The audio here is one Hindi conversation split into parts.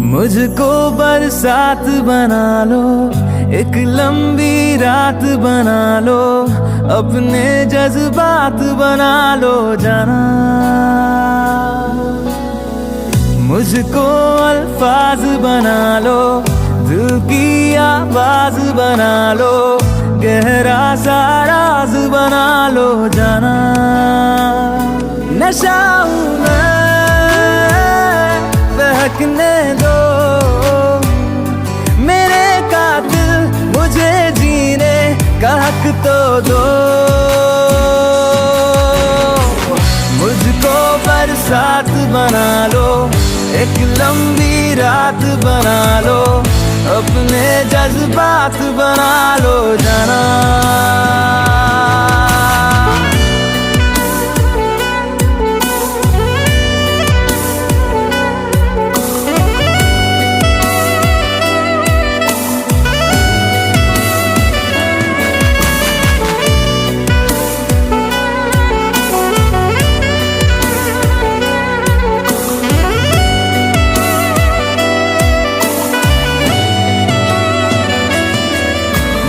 मुझको बरसात बना लो, एक लंबी रात बना लो, अपने जज्बात बना लो जाना। मुझको अल्फाज बना लो, दिल की आवाज बना लो, गहरा सा राज बना लो जाना। नशा हूं मैं, बहकने दो मेरे कातिल, मुझे जीने का हक तो दो। मुझको बरसात बना लो, एक लंबी रात बना लो, अपने जज्बात बना लो जाना।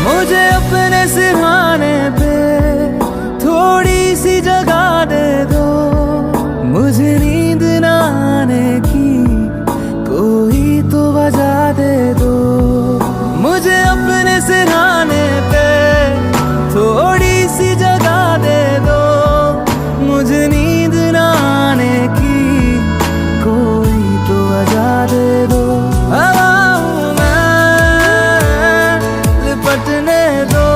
मुझे अपने सिरहाने पे थोड़ी सी जगह दे दो, मुझे नींद ना आने की कोई तो वजह दे दो। मुझे अपने सिरहाने पे थोड़ी सी जगह दे दो, मुझे नींद ना आने की कोई तो वजह दे दो। लिपटने दो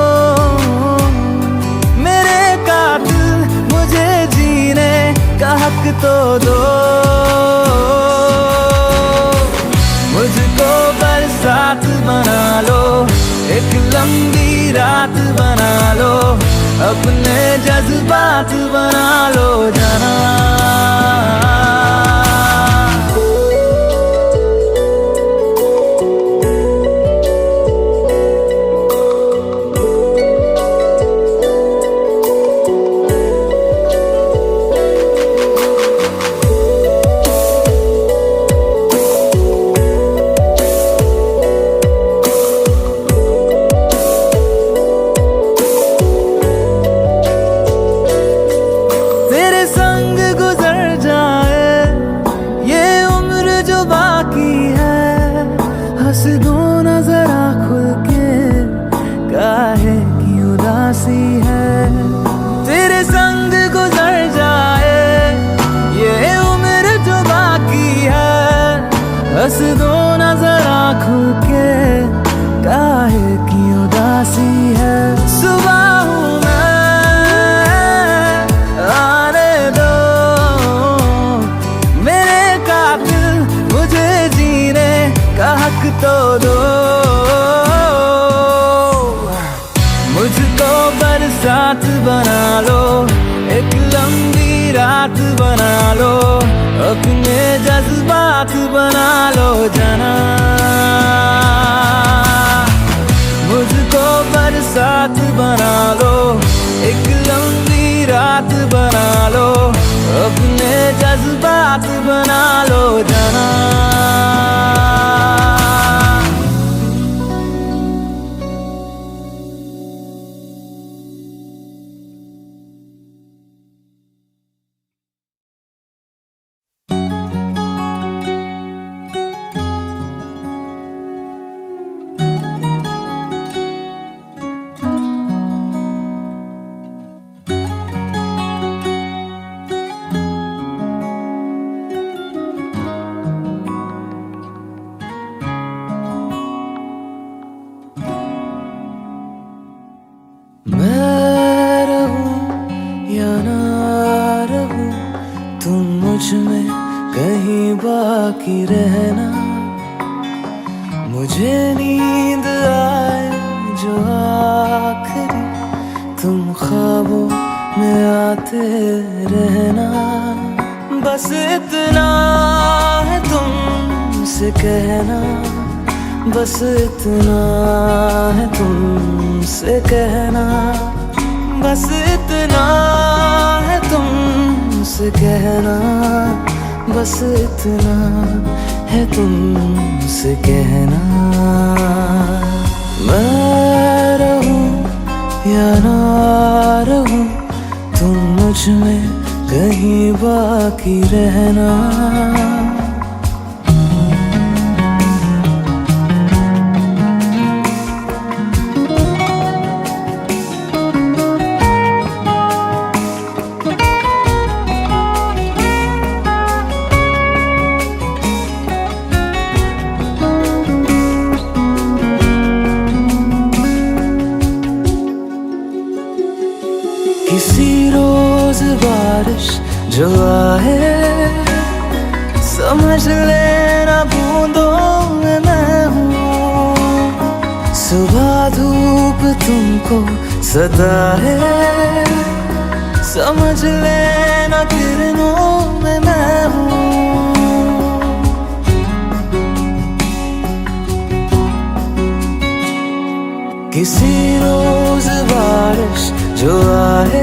मेरे कातिल, मुझे जीने का हक तो दो। मुझको बरसात बना लो, एक लंबी रात बना लो, अपने जज्बात बना लो जाना। हंस दो ना जरा खुल के, काहे की उदासी है। तेरे संग गुजर जाए ये उम्र जो बाकी है, हंस दो ना जरा खुल के, काहे की उदासी है। सुबह हूं मैं, आने दो मेरे कातिल, मुझे जीने का हक तो दो। मुझको बरसात बना लो, एक लंबी रात बना लो, अपने जज्बात बना लो जाना। मुझको बरसात बना लो, एक लंबी रात बना लो, अपने जज्बात बना लो जाना। मैं रहूं या ना रहूं, तुम मुझ में कहीं बाकी रहना। मुझे नींद आ तुम ख्वाबों में आते रहना, बस इतना है तुमसे कहना, बस इतना है तुमसे कहना, बस इतना है तुमसे कहना, बस इतना है तुमसे कहना। मैं रहूं या ना रहूं, तुम मुझ में कहीं बाकी रहना। किसी रोज बारिश जो आए, समझ लेना बूंदों में मैं हूँ। सुबह धूप तुमको सताए, समझ लेना किरणों में मैं हूँ। किसी रोज बारिश जो आए,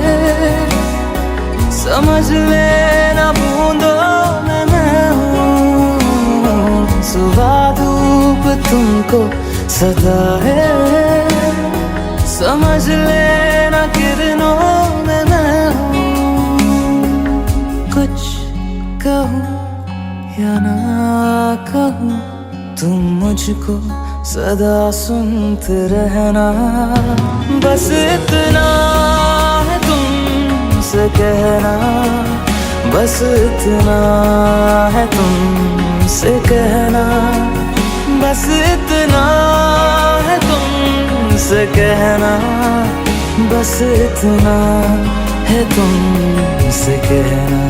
समझ लेना बूंदों में मैं हूँ। सुबह धूप तुमको सताए, समझ लेना किरणों में मैं हूँ। कुछ कहूँ या ना कहूँ, तुम मुझको सदा सुनते रहना, बस इतना है तुमसे कहना, बस इतना है तुमसे कहना, बस इतना है तुमसे कहना, बस इतना है तुमसे कहना।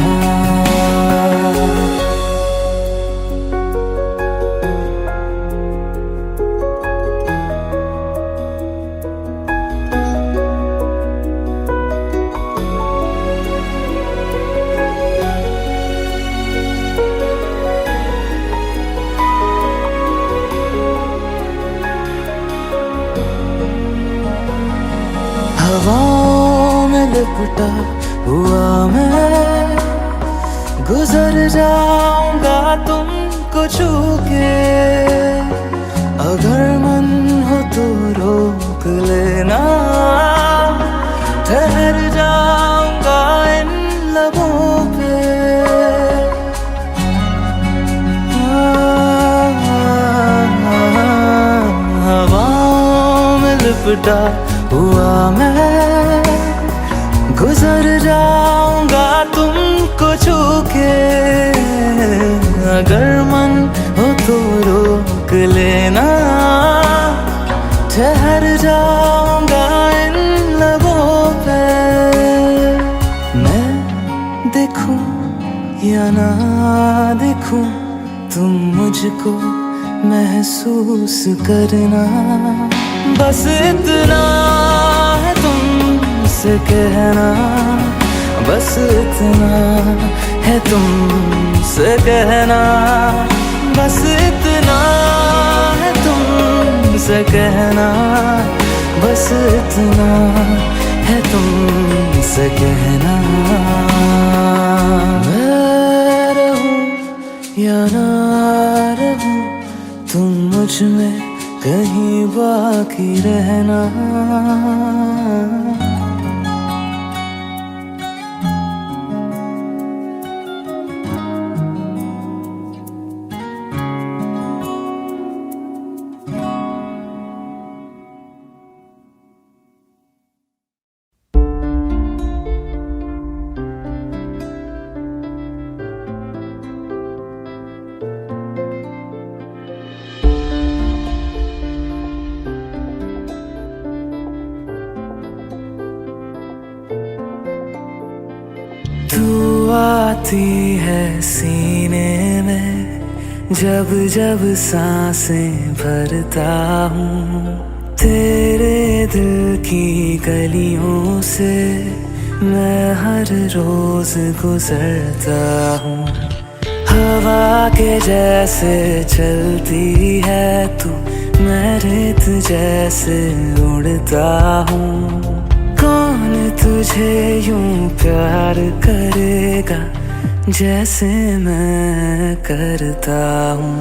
हवाओं में लिपटा हुआ मैं, गुजर जाऊंगा तुमको छू के। अगर मन हो तो रोक लेना, ठहर जाऊंगा इन लबों पे। हवाओं में लिपटा हुआ मैं, गुजर जाऊंगा तुमको छू के। अगर मन हो तो रोक लेना, ठहर जाऊंगा इन लबों पे। मैं देखूं या ना देखूं, तुम मुझको महसूस करना, बस इतना है तुमसे कहना, बस इतना है तुमसे कहना, बस इतना है तुमसे कहना, बस इतना है तुमसे कहना। मैं रहूं या ना रहूं, तुम मुझ में कहीं बाकी रहना। तू आती है सीने में, जब जब सांसें भरता हूँ। तेरे दिल की गलियों से मैं हर रोज गुजरता हूँ। हवा के जैसे चलती है तू, मैं रेत जैसे उड़ता हूँ। कौन तुझे यूं प्यार करेगा जैसे मैं करता हूँ।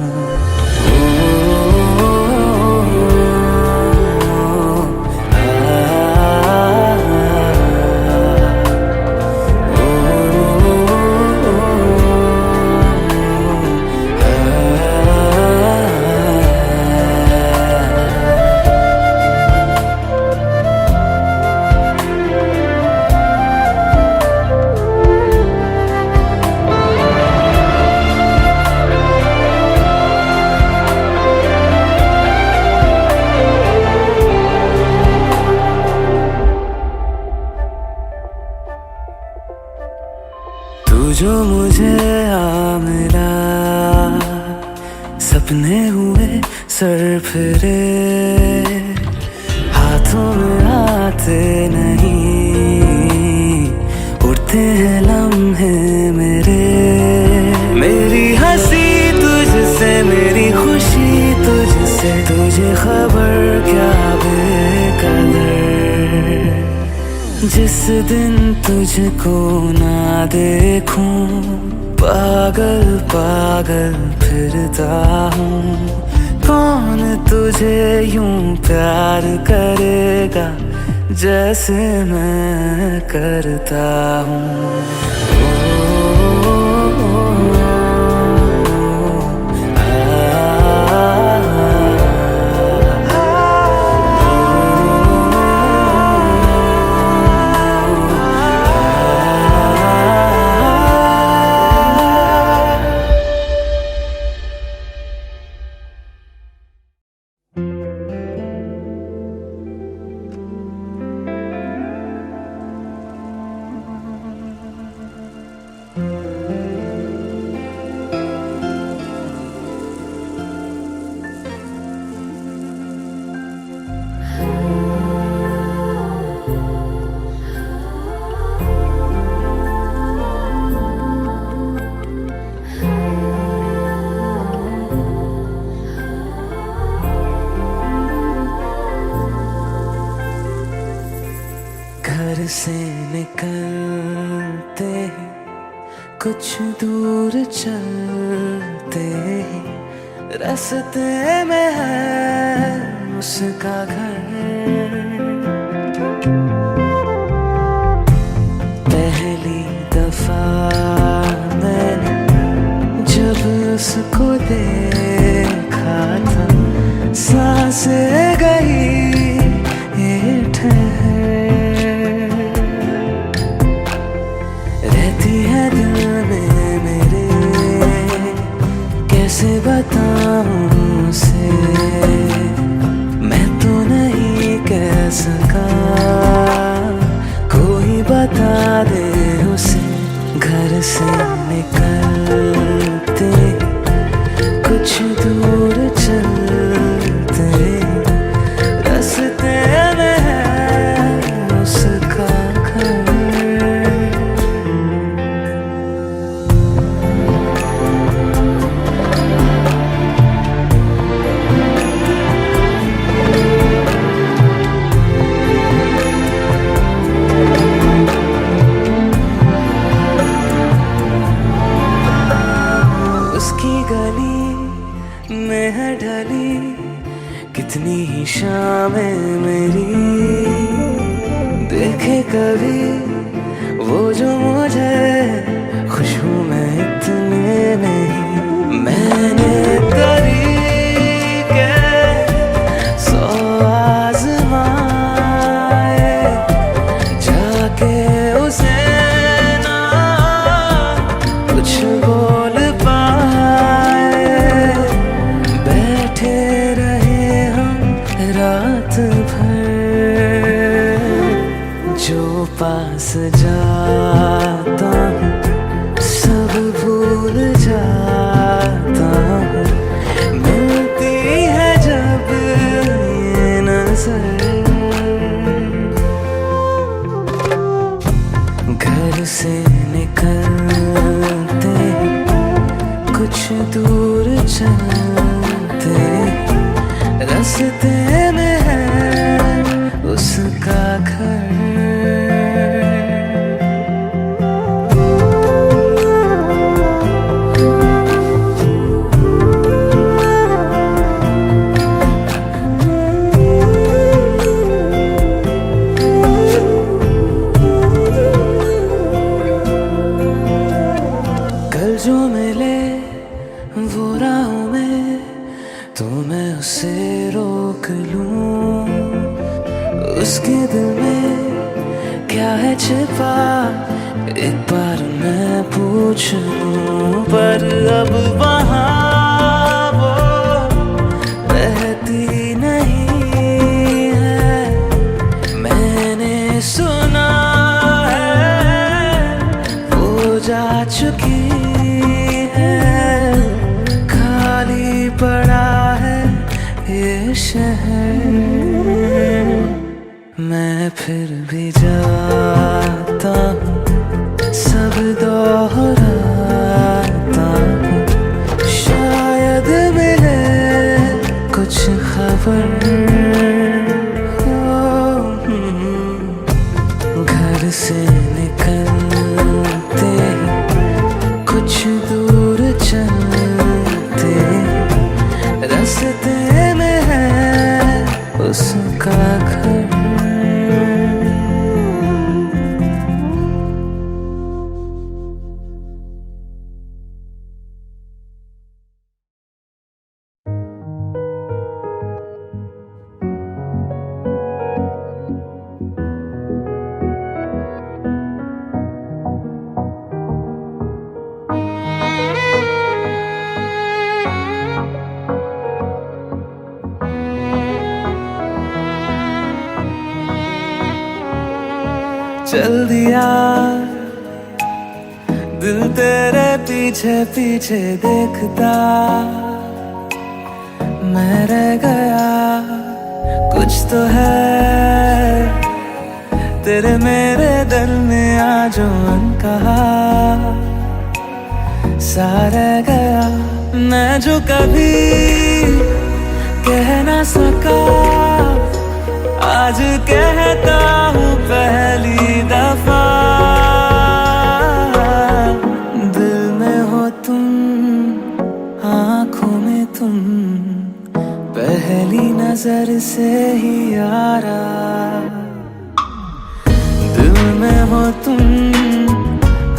तू जो मुझे आ मिला, सपने हुए सर फिरे, हाथों में आते नहीं, उड़ते हैं लम्हे मेरे। मेरी हंसी तुझसे, मेरी खुशी तुझसे, तुझे खबर क्या बेकदर। जिस दिन तुझको ना देखूं, पागल पागल फिरता हूँ। कौन तुझे यूं प्यार करेगा जैसे मैं करता हूँ। घर से निकलते ही कुछ दूर चलते ही रास्ते में है उसका घर। पहली दफा मैंने जब उसको देखा था, सांसें गई ये ठहर। कैसे बताऊं उसे, मैं तो नहीं कह सका, कोई बता दे उसे। घर से निकलते कुछ दूर चलते रास्ते में है उसका घर। गली में है ढली कितनी ही शामें मेरी, देखे कभी वो जो मुझे खुशबू में इतने नहीं। मैंने तरीके सौ आज़माए, जाके उसे ना कुछ बोल रात भर। जो पास जाता हूँ सब भूल जाता हूँ, मिलती है जब ये नजर। रास्ते में है उसका घर। कल जो मिले वो राहों में तो मैं उसे रोक लूं, उसके दिल में क्या है छिपा एक बार मैं पूछ लूं। पर अब वहाँ वो रहती नहीं है, मैंने सुना है वो जा चुकी है। खाली पड़ा है ये शहर, मैं फिर भी जाता हूँ, सब दोहराता हूँ। शायद मिले कुछ खबर, घर से निकलते ही कुछ दूर चलते रास्ते में है उसका घर। चल दिया दिल तेरे पीछे पीछे देखता, मैं रह गया कुछ तो है तेरे मेरे दिल में आज अनकहा सा रह गया। मैं जो कभी कह ना सका आज कहता हूँ पहली दफा। दिल में हो तुम, आँखों में तुम, पहली नजर से ही यारा। दिल में हो तुम,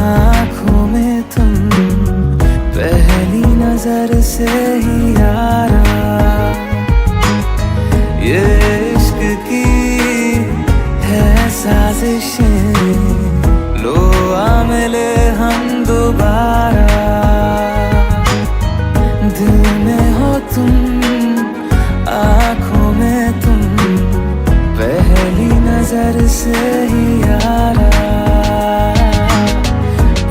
आँखों में तुम, पहली नजर से ही यारा। ये इश्क की है साजिशें, लो आ मिले हम दोबारा। दिल में हो तुम, आँखों में तुम, पहली नजर से ही यारा।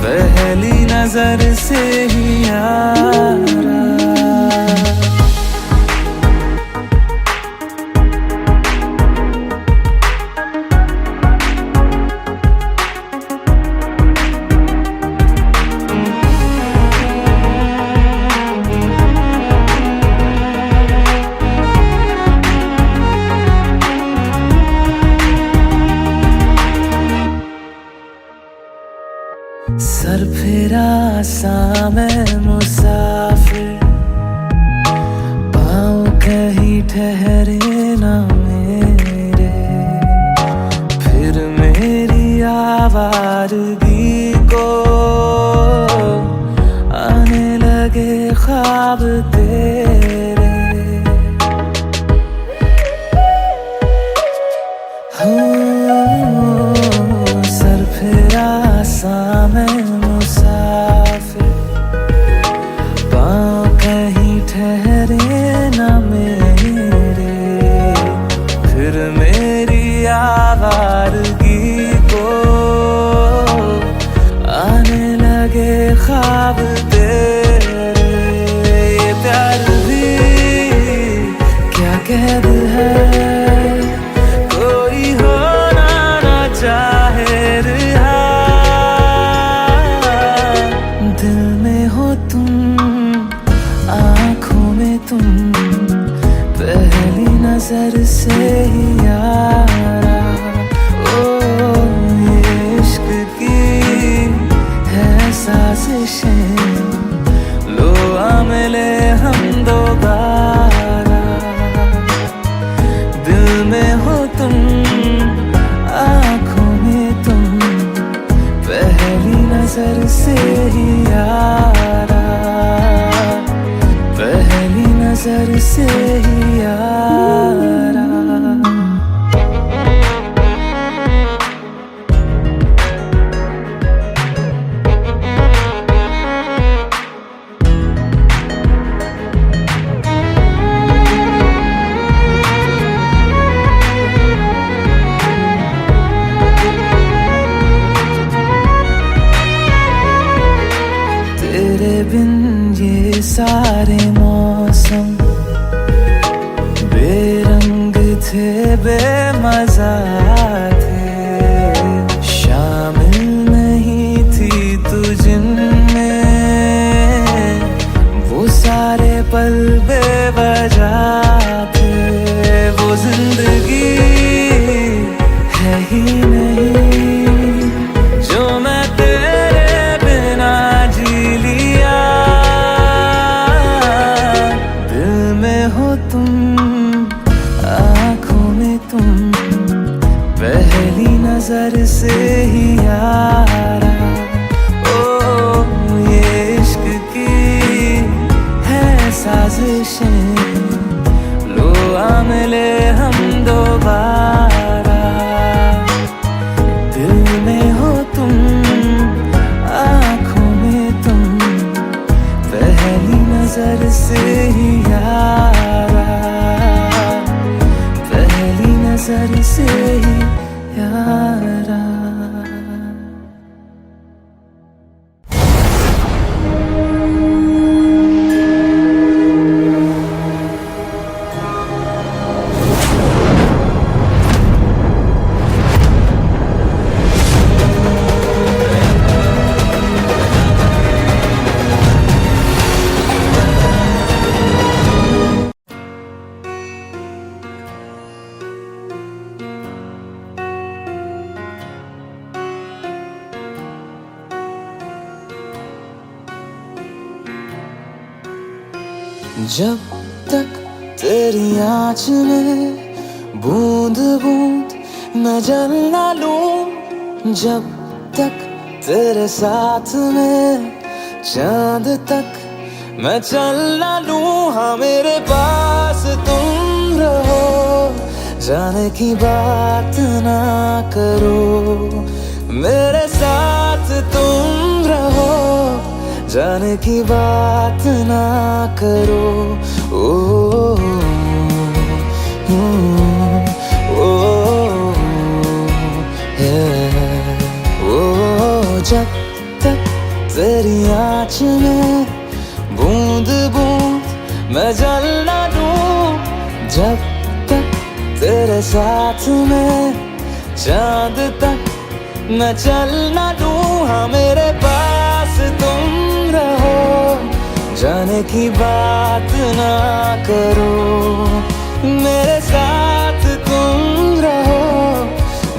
पहली नजर से ही यारा। सर फिरा सा मैं मुसाफिर, पाँव कहीं ठहरे ना मेरे। फिर मेरी आवारगी को आने लगे ख्वाब तेरे। सर फिरा सा मैं मुसाफिर, पाँव कहीं ठहरे ना मेरे। फिर मेरी आवारगी को आने लगे ख्वाब तेरे। ये प्यार भी क्या कैद है, कोई होना ना चाहे रिहा। दिल में हो तुम, आँखों में तुम, पहली नजर से ही यारा। ओ ये इश्क की है साजिशें, लो आ मिले हम दोबारा। दिल में हो तुम, आँखों में तुम, पहली नजर से ही यारा, पहली नजर से ही यारा। तेरे बिन ये सारे मौसम बेरंग थे, बेमजा थे। शामिल नहीं थी तू जिनमें, वो सारे पल बेवजह थे। वो जिंदगी है ही नहीं जो मैं तेरे बिना जी लिया। दिल में हो तुम, आँखों में तुम, पहली नजर से ही यारा। ओ ये इश्क की है साजिशें, लो आ मिले हम दोबारा। दिल में हो तुम, आँखों में तुम, पहली नजर से ही यारा, पहली नजर से ही यारा। जब तक तेरी आँच में बूंद बूंद मैं जल ना लूं, जब तक तेरे साथ में चांद तक मैं चल ना लूं। हाँ मेरे पास तुम रहो, जाने की बात ना करो। मेरे साथ तुम रहो, जाने की बात ना करो। ओ, जब तक तेरी आँच में बूंद बूंद मैं जल ना लूं, जब तक तेरे साथ में चांद तक मैं चल ना लूं। हाँ मेरे पास तुम रहो, जाने की बात ना करो। मेरे साथ तुम रहो,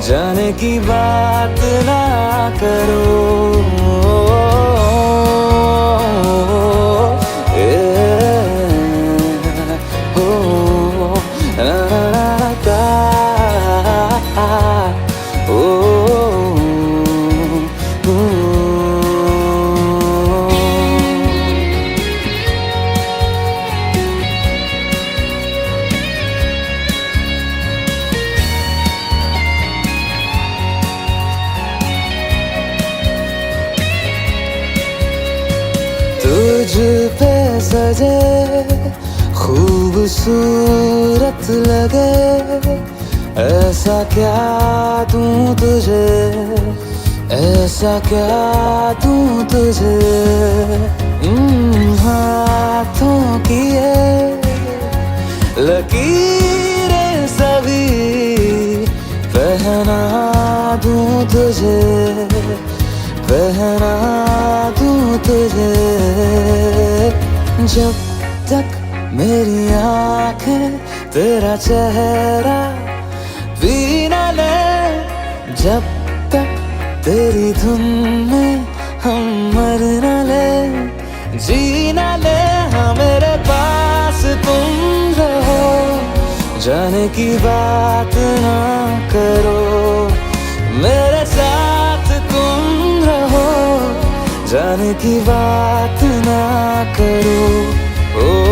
जाने की बात ना करो। तुझ पे सजे खूबसूरत लगे, ऐसा क्या दूं तुझे, ऐसा क्या दूं तुझे। हाथों की ये लकीरें सभी पहना दूं तुझे, पहना दूं तुझे। जब तक मेरी आँखें तेरा चेहरा भी न ले, जब तक तेरी धुन में हम मर न ले, जी न ले। हाँ मेरे पास तुम रहो, जाने की बात ना करो, मेरे साथ तुम रहो, जाने की बात ना करो। ओ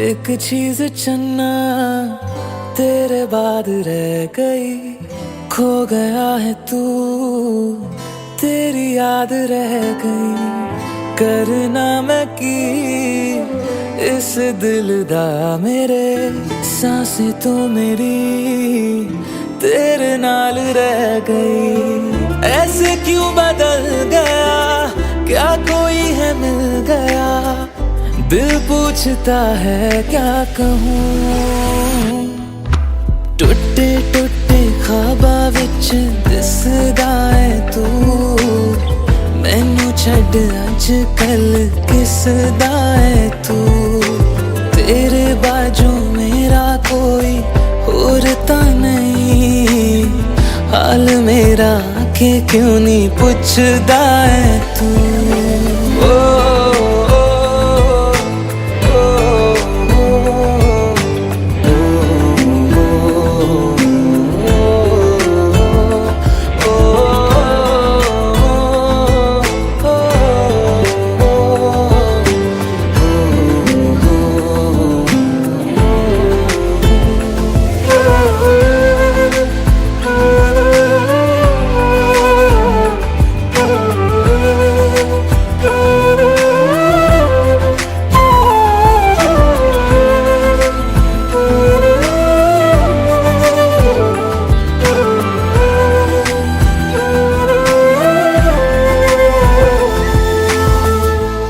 एक चीज चन्ना तेरे बाद रह गई, खो गया है तू, तेरी याद रह गई। करना मैं की इस दिल दा मेरे, सांसें तो मेरी तेरे नाल रह गई। ऐसे क्यों बदल गया, क्या कोई है मिल गया, दिल पूछता है क्या कहूँ। टुटे टुटे ख्वाबा विच दिसदा है तू, मैनू छड्ड अज कल किसदा है तू। तेरे बाजू मेरा कोई होर ता नहीं, हाल मेरा के क्यों नहीं पुछदा है तू।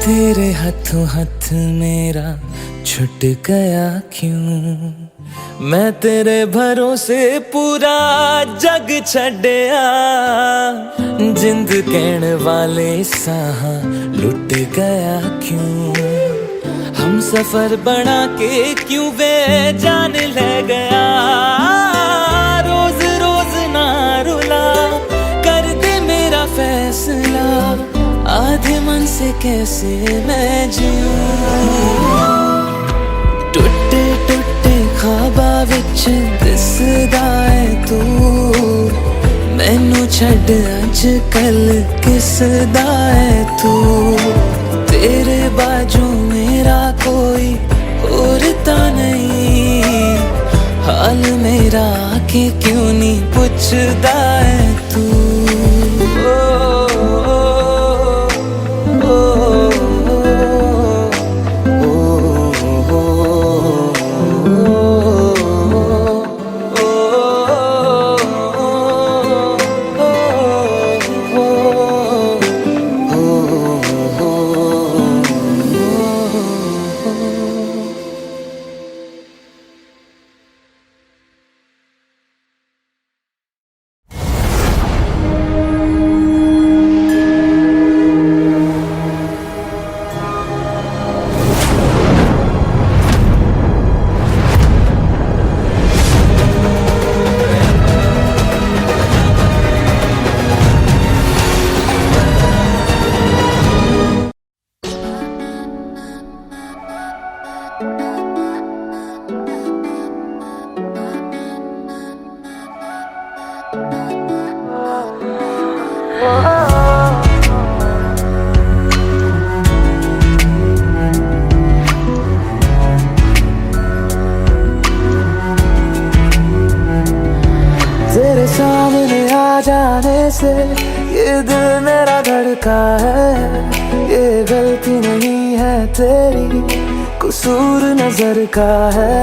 तेरे हाथों हाथ मेरा छुट गया क्यों, मैं तेरे भरोसे पूरा जग छड्या। जिंद कहने वाले साह लुट गया क्यों, हम सफर बना के क्यों वे जान ले गया। रोज रोज ना रुला, कर दे मेरा फैसला, आधे मन से कैसे मैं जीऊं। टुटे टुटे ख्वाबा विच दिसदा है तू, मैनू छड्ड अज कल किसदा है तू। तेरे बाजू मेरा कोई होर ता नहीं, हाल मेरा के क्यों नहीं पुछदा है तू। तेरे सामने आ जाने से ये दिल मेरा धड़का है। ये गलती नहीं है तेरी, कसूर नजर का है।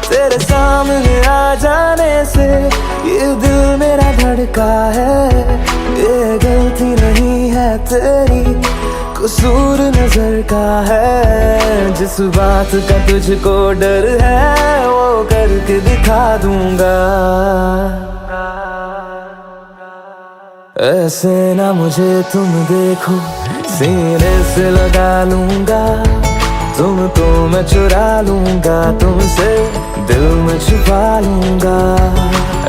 तेरे सामने आ जाने से ये दिल मेरा धड़का है। ये गलती नहीं है तेरी, कसूर नजर का है। जिस बात का तुझको डर है वो करके दिखा दूंगा। ऐसे ना मुझे तुम देखो, सीने से लगा लूंगा। तुमको मैं चुरा लूंगा, तुमसे दिल में छुपा लूंगा।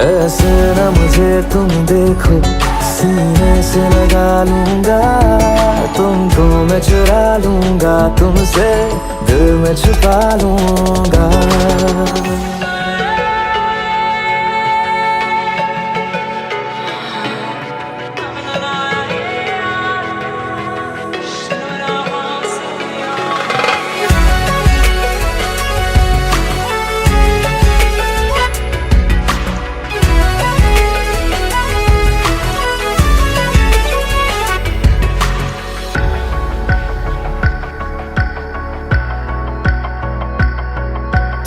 ऐसे ना मुझे तुम देखो, सीने से लगा लूंगा। तुमको मैं चुरा लूंगा, तुमसे दिल में छुपा लूंगा।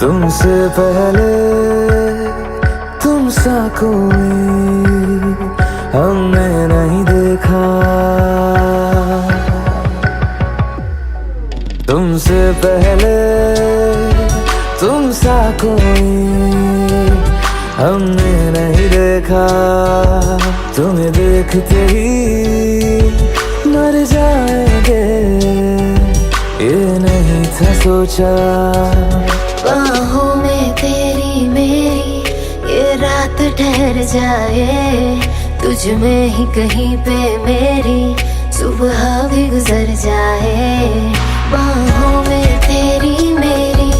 तुमसे पहले तुम सा कोई हमने नहीं देखा। तुमसे पहले तुम सा कोई हमने नहीं देखा। तुम्हें देखते ही मर जाएंगे, ये नहीं था सोचा। बाहों में तेरी मेरी ये रात ठहर जाए। तुझ में ही कहीं पे मेरी सुबह भी गुजर जाए। बाहों में तेरी मेरी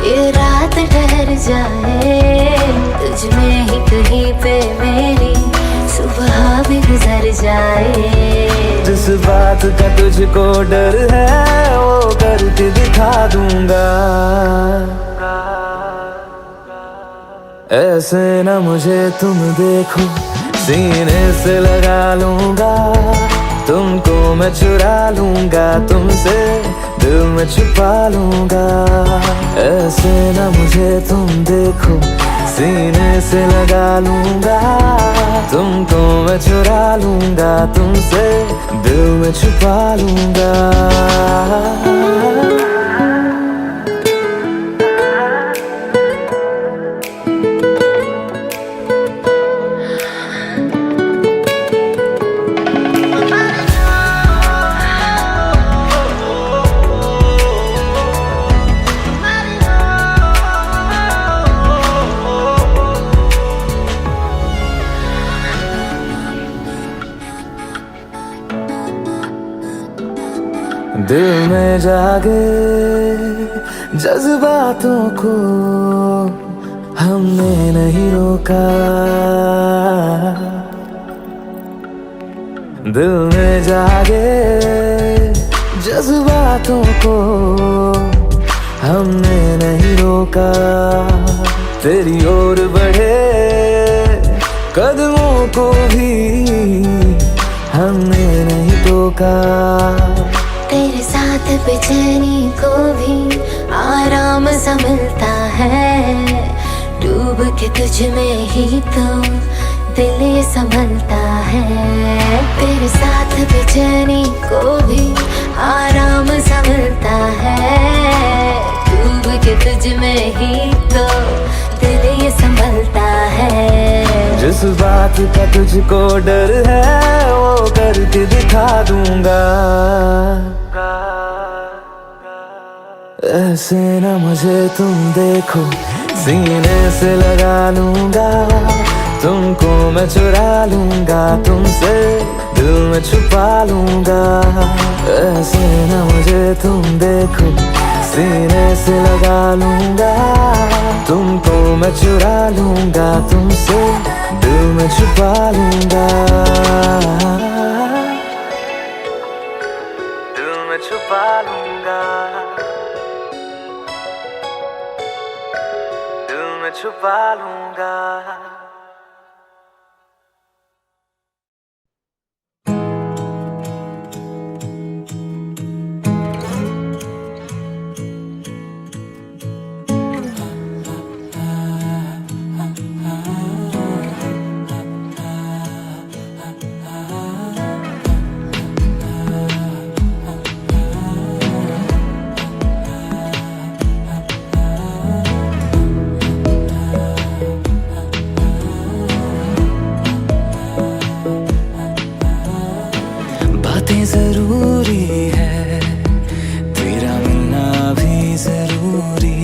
ये रात ठहर जाए। तुझ में ही कहीं पे मेरी सुबह भी गुजर जाए। जिस बात का तुझको डर है वो करके दिखा दूंगा। ऐसे ना मुझे तुम देखो, सीने से लगा लूंगा। तुमको मैं चुरा लूंगा, तुमसे दिल में छुपा लूंगा। ऐसे ना मुझे तुम देखो, सीने से लगा लूंगा। तुमको मैं चुरा लूंगा, तुमसे दिल में छुपा लूंगा। दिल में जागे जज्बातों को हमने नहीं रोका। दिल में जागे जज्बातों को हमने नहीं रोका। तेरी ओर बढ़े कदमों को भी हमने नहीं टोका। तेरे साथ बेचैनी को भी आराम सा मिलता है। डूब के तुझ में ही तो दिल ये संभलता है। तेरे साथ बेचैनी को भी आराम सा मिलता है। डूब के तुझ में ही तो दिल ये संभलता है। जिस बात का तुझको डर है वो करके दिखा दूंगा। ऐसे ना मुझे तुम देखो, सीने से लगा लूंगा। तुमको मैं चुरा लूंगा, तुमसे दिल में छुपा लूंगा। ऐसे ना मुझे तुम देखो, सीने से लगा लूंगा। तुमको मैं चुरा लूंगा तुमसे, दिल में छुपा लूंगा, दिल में छुपा लूंगा, दिल में छुपा लूंगा। बातें जरूरी है, तेरा मिलना भी जरूरी,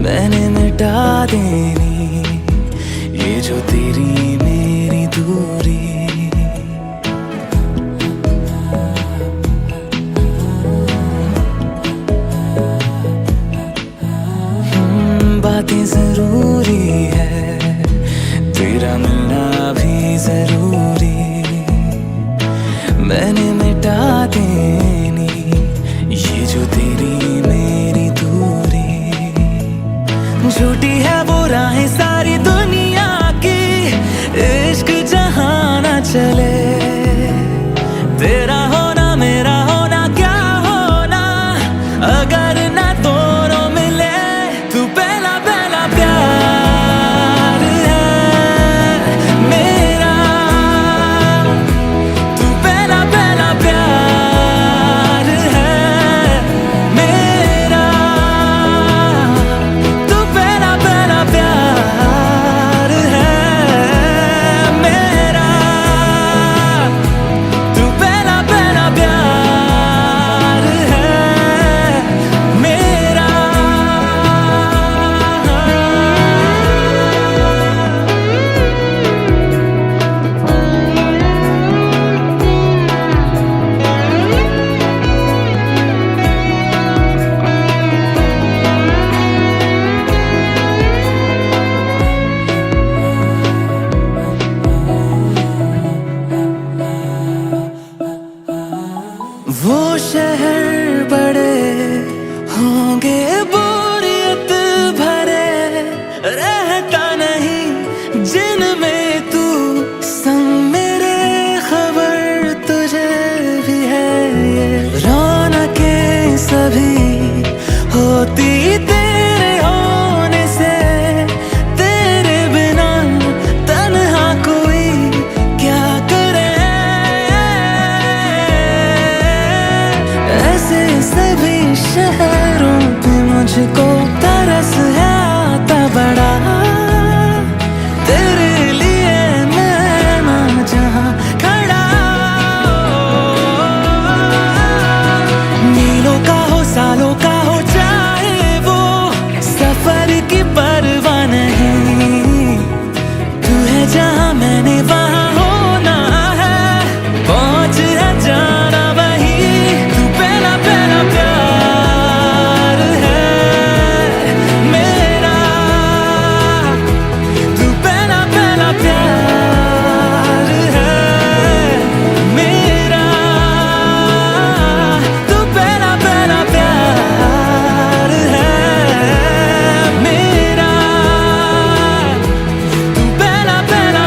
मैंने मिटा देनी ये जो तेरी मेरी दूरी। बातें जरूरी है, तेरा मिलना भी जरूरी, मैंने मिटा देनी ये जो तेरी मेरी दूरी। झूठी है वो राहें सारी दुनिया की, इश्क जहां ना चले, तेरा होना मेरा होना क्या होना अगर ना दोनों मिले। तू पहला पहला प्यार है मेरा, तू पहला पहला प्यार है मेरा, तू पहला पहला प्यार है मेरा, तू पहला पहला प्यार है मेरा। वो शहर बड़े होंगे बोरियत भरे, रहता नहीं जिनमें तू संग मेरे, खबर तुझे भी है ये रौनकें सभी होती तेरे होने से, तेरे बिना तन्हा कोई क्या करे। ऐसे सभी शहरों पे मुझको तरस है आता बड़ा, तेरे लिए मैं ना जहां खड़ा। मीलों का हो सालों का हो चाहे वो सफर की परवाह नहीं, तू है जहां मैंने वहां होना है, पहुंच है जाना वही। तू पहला पहला प्यार है मेरा, तू पहला पहला प्यार है मेरा, तू पहला पहला प्यार है मेरा, तू पहला पहला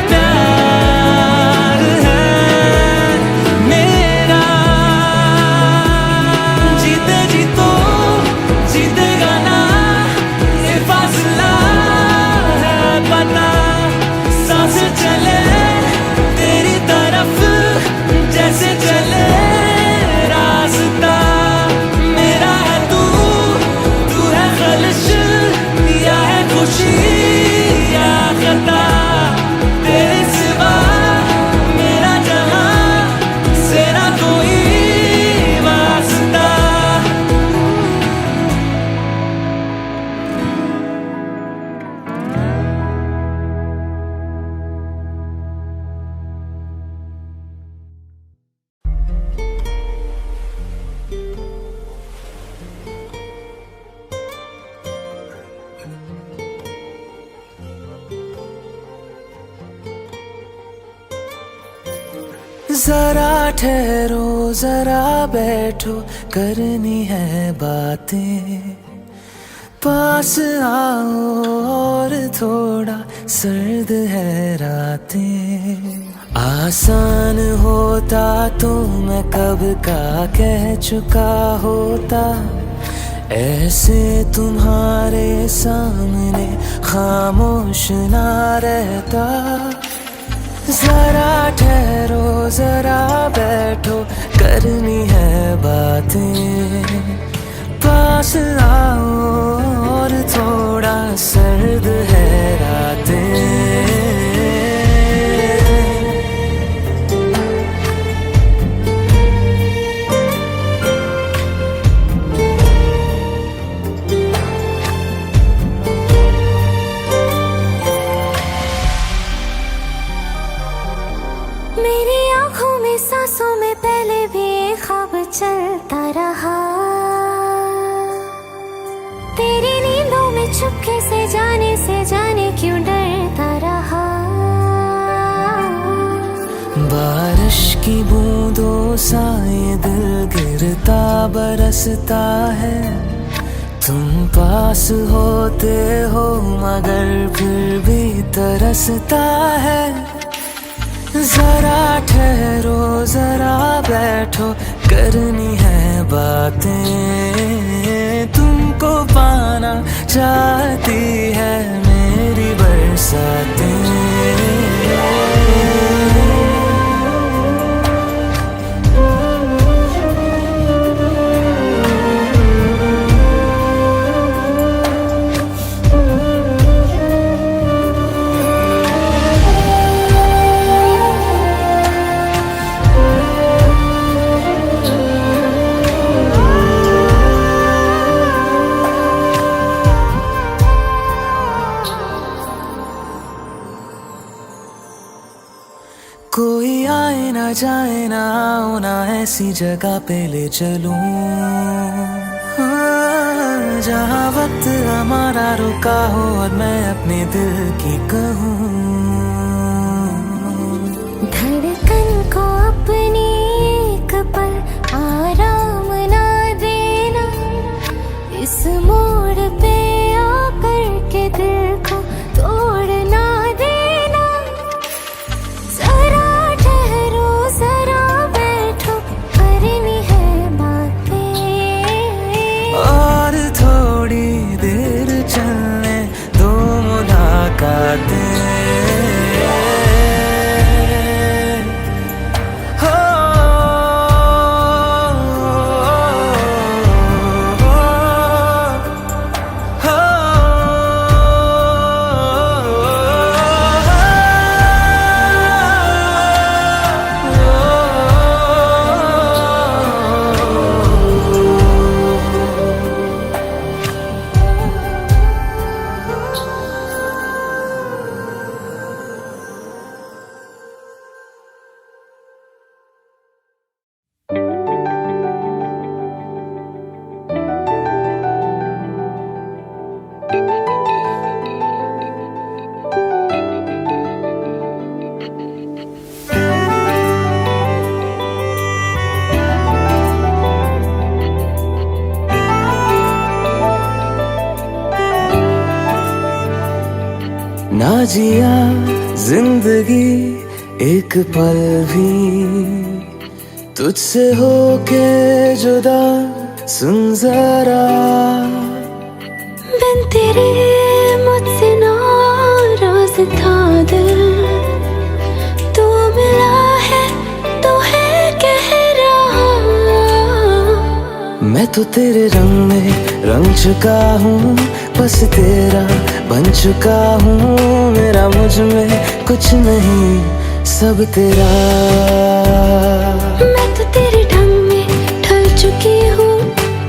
जरा ठहरो जरा बैठो करनी है बातें, पास आओ और थोड़ा सर्द है रातें। आसान होता तो मैं कब का कह चुका होता, ऐसे तुम्हारे सामने खामोश ना रहता। जरा ठहरो जरा बैठो करनी है बातें, पास आओ और थोड़ा सर्द है रातें। मेरी आंखों में सांसों में पहले भी एक ख्वाब चलता रहा, तेरी नींदों में चुपके से जाने क्यों डरता रहा। बारिश की बूंदों सा ये दिल गिरता बरसता है, तुम पास होते हो मगर फिर भी तरसता है। जरा ठहरो जरा बैठो करनी है बातें, तुमको पाना चाहती है मेरी बरसातें। कोई आए ना जाए ना आओ ना ऐसी जगह पे ले चलूं, हाँ, जहाँ वक्त हमारा रुका हो और मैं अपने दिल की कहूँ। धड़कन को अपनी एक पल आराम ना देना, इस मोड़ पे आकर के दिल को तोड़ ना देना। जरा ठहरो जरा बैठो करनी है बातें, और थोड़ी देर चलने दो मुलाकातें। ना जिया जिंदगी एक पल भी तुझसे होके जुदा, सुन जरा बिन तेरे मुझसे नाराज था दिल, तू मिला है तो है कह रहा। मैं तो तेरे रंग में रंग चुका हूँ, बस तेरा बन चुका हूँ। मेरा मुझ में कुछ नहीं सब तेरा। मैं तो तेरे ढंग में ढल चुकी हूँ,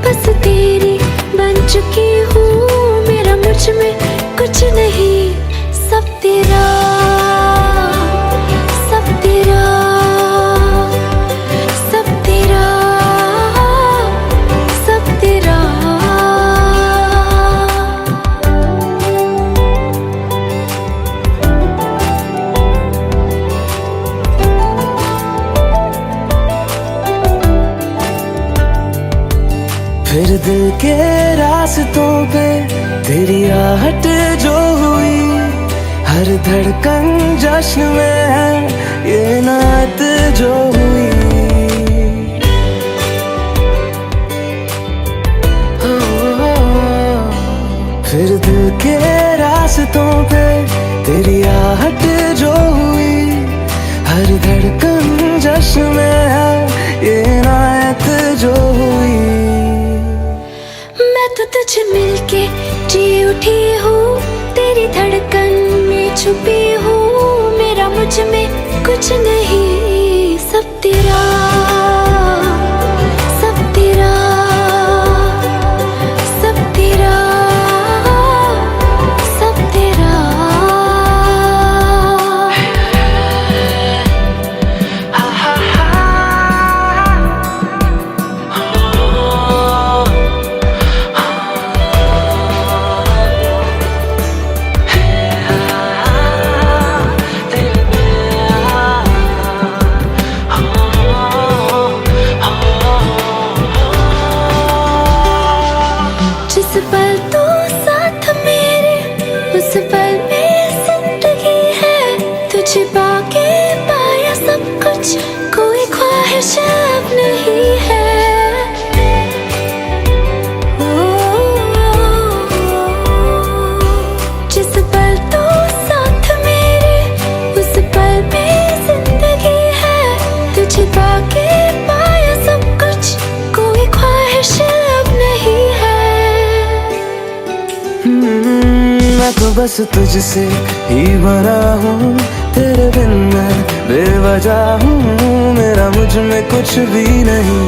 बस तेरी बन चुकी हूँ। मेरा मुझ में कुछ नहीं सब तेरा, सब तेरा, सब तेरा, सब तेरा। के रास्तों पे तेरी आहट जो हुई, हर धड़कन जश्न में है ये नात जो हुई। फिर दिल के रास्तों पे तेरी आहट जो हुई, हर धड़कन जश्न में है ये नात जो हुई। मैं तो तुझे मिलके जी उठी हूँ, तेरी धड़कन में छुपी हूँ, मेरा मुझ में कुछ नहीं, सब तेरा, सब तेरा, सब तेरा, सब तेरा। जिस पल तू साथ मेरे, उस पल में जिंदगी है, तुझे पाके पाया सब कुछ, कोई ख्वाहिश अब नहीं है। जिस पल तू साथ मेरे, उस पल में जिंदगी है, तुझे पाके पाया सब कुछ, कोई ख्वाहिश अब नहीं है। मैं तो बस तुझसे ही बना हूँ, तेरे बिन मैं बेवजह हूँ, मेरा मुझ में कुछ भी नहीं,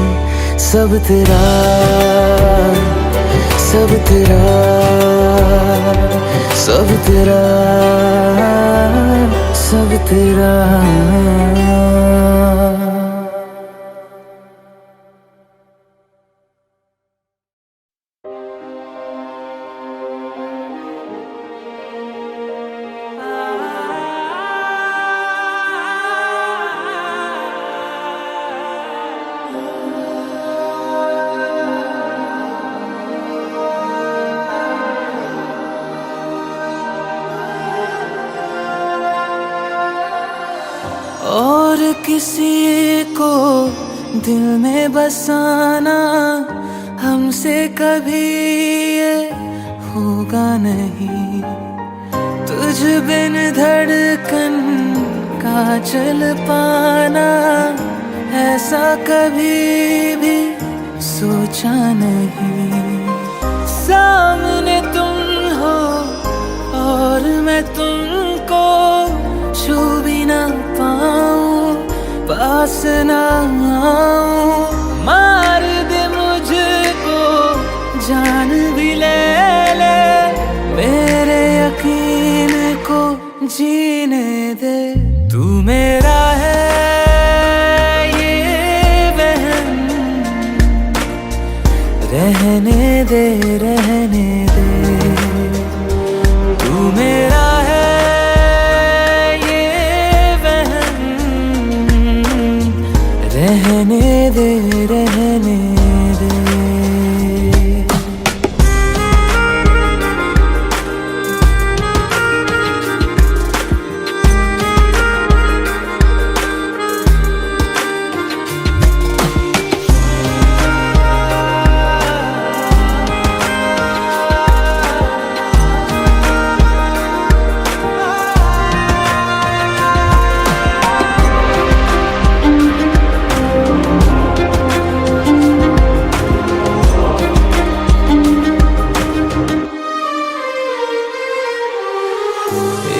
सब तेरा, सब तेरा, सब तेरा, सब तेरा। और किसी को दिल में बसाना हमसे कभी ये होगा नहीं, तुझ बिन धड़कन का चल पाना ऐसा कभी भी सोचा नहीं। सामने तुम हो और मैं तुमको छू भी ना पाऊं, पास ना आऊं, मार दे मुझको जान भी ले ले, मेरे यकीन को जीने दे। तू मेरा है ये वहम, रहने दे, रहने दे। तू मेरा है रहने दे, रहने दे।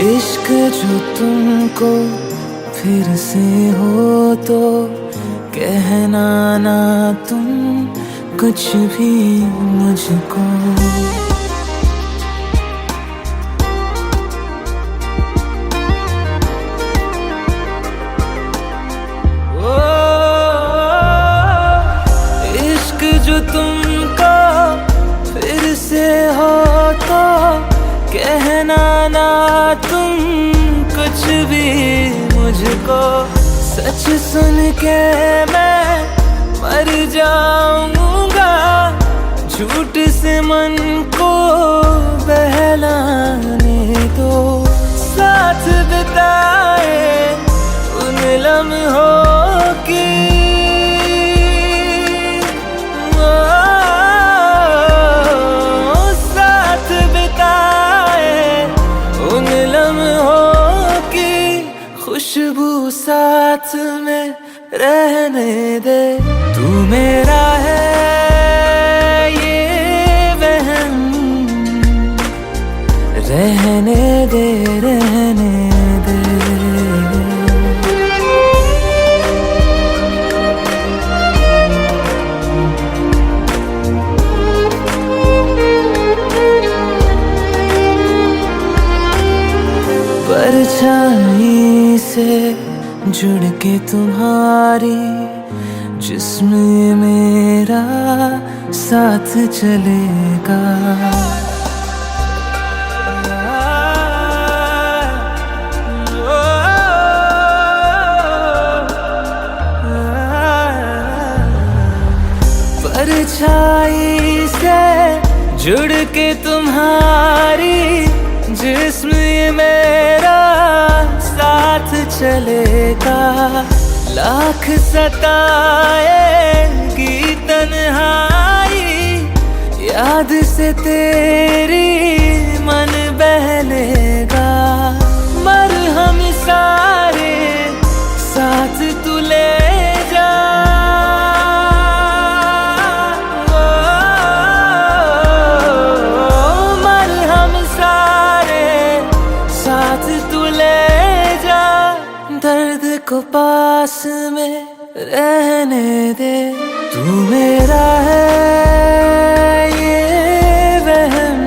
इश्क जो तुमको फिर से हो तो कहना ना तुम कुछ भी मुझको। इश्क जो तुमको फिर से हो तो कहना ना तुम कुछ भी मुझको। सच सुन के मैं मर जाऊंगा, झूठ से मन को बहलाने दो, साथ बिताए उन लम्हों की, साथ बिताए उन लम्हों की खुशबू साथ में रहने दे। तू मेरा है ये वहम, रहने दे, रहने दे। परछाई से जुड़ के तुम्हारी जिस्म ये मेरा साथ चलेगा। परछाई से जुड़ के तुम्हारी जिस्म ये मेरा साथ चलेगा। लाख सताएगी तन्हाई, याद से तेरी मन बहलेगा। मरहम सारे साथ तू ले जा, मरहम सारे साथ तू ले जा। दर्द को पास में रहने दे। तू मेरा है ये वहम,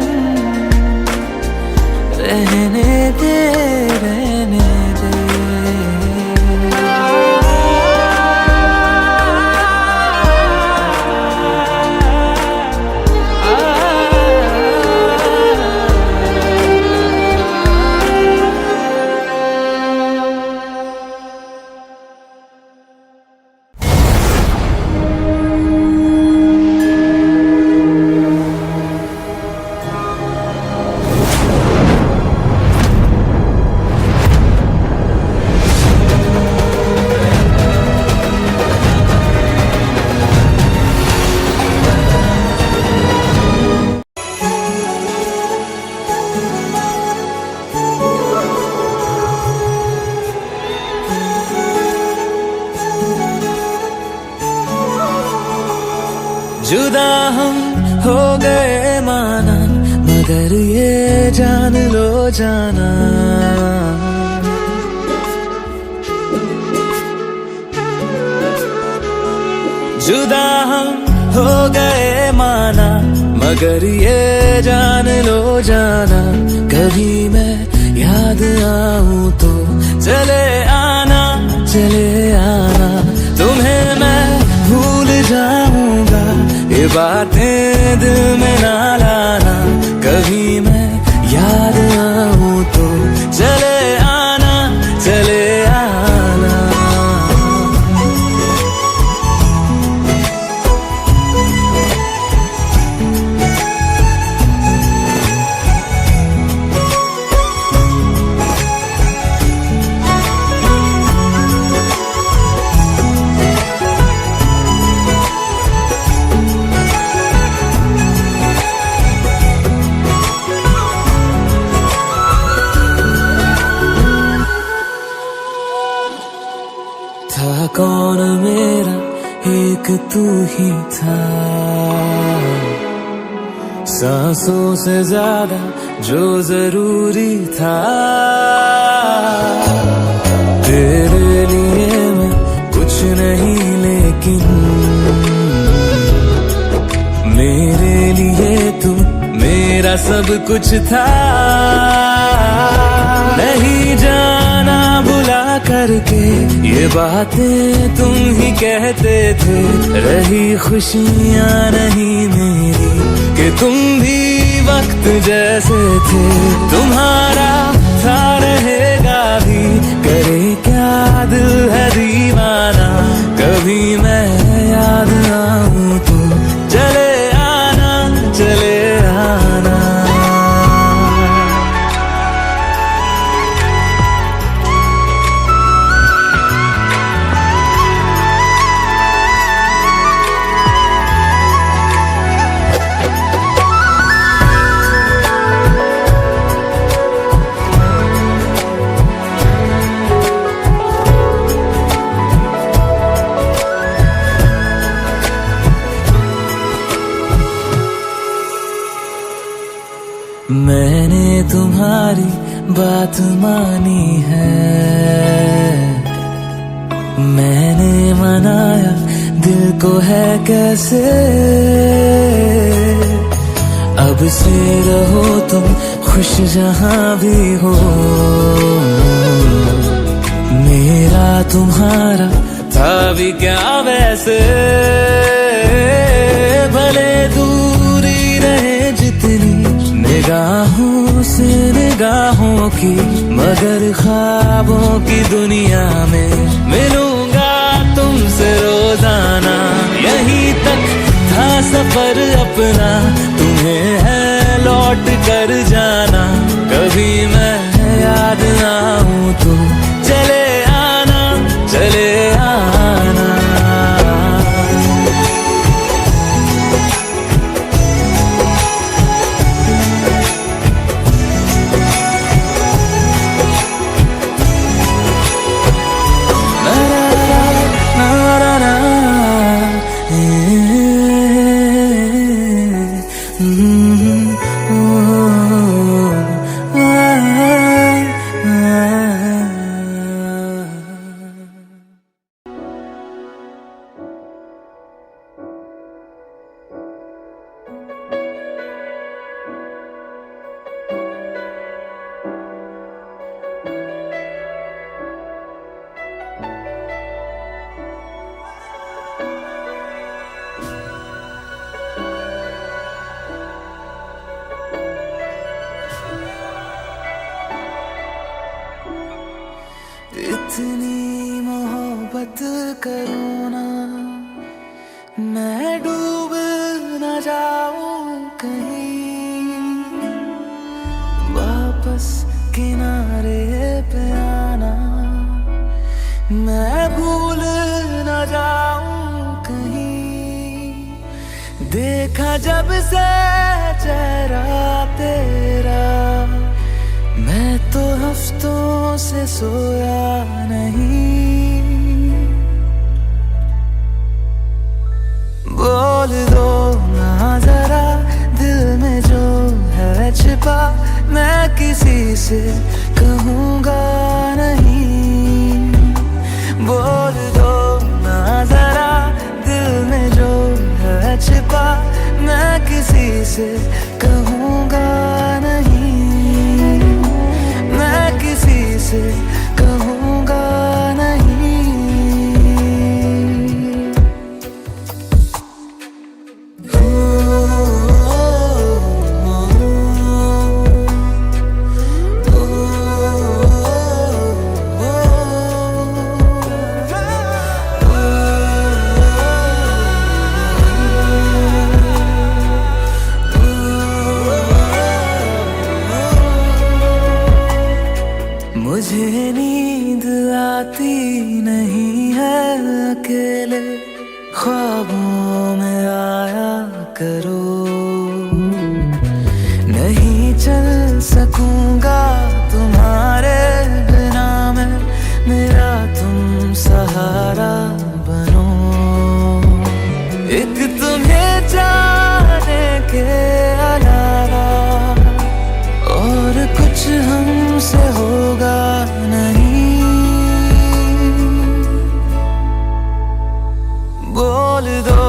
रहने दे, रहने दे। जुदा हम हो गए माना, मगर ये जान लो जाना, जुदा हम हो गए माना, मगर ये जान लो जाना। कभी मैं याद आऊं तो चले आना, चले आना। तुम्हें मैं भूल जाऊंगा, ये बातें दिल में ना लाना। कभी मैं याद आऊं तो चले आना, चले आना। था कौन मेरा, एक तू ही था। सांसों से ज्यादा जो जरूरी था। तेरे लिए मैं कुछ नहीं, लेकिन मेरे लिए तू मेरा सब कुछ था। नहीं जाना बुला करके ये बातें तुम ही कहते थे। रही खुशियाँ नहीं मेरी कि तुम भी वक्त जैसे थे। तुम्हारा था रहेगा भी, करे क्या दिल है दीवाना। कभी मैं याद आऊं तो चले आना, तुम्हारी बात मानी है, मैंने मनाया दिल को है कैसे। अब से रहो तुम खुश जहां भी हो, मेरा तुम्हारा था भी क्या वैसे। भले दूरी रहे जितनी निगाहों से निगाहों की, मगर ख्वाबों की दुनिया में मिलूंगा तुमसे रोजाना। यहीं तक था सफर अपना, तुम्हें है लौट कर जाना। कभी मैं याद आऊं तो चले आना, चले आना। इतनी मोहब्बत करो ना, मैं डूब न जाऊं कहीं। वापस किनारे पे आना, मैं भूल न जाऊं कहीं। देखा जब से चेहरा तेरा, मैं तो हफ्तों से सोया नहीं। बोल दो ना जरा दिल में जो है छिपा, मैं किसी से कहूँगा नहीं। बोल दो ना जरा दिल में जो है छिपा, मैं किसी से कहूँगा नहीं। मैं किसी से कहूँगा नहीं। मुझे नींद आती नहीं है अकेले, ख्वाबों में आया करो। नहीं चल सकूंगा तुम्हारे बिना मैं, मेरा तुम सहारा बनो। एक तुम्हें जाने के अलावा और कुछ हमसे होगा नहीं। बोल दो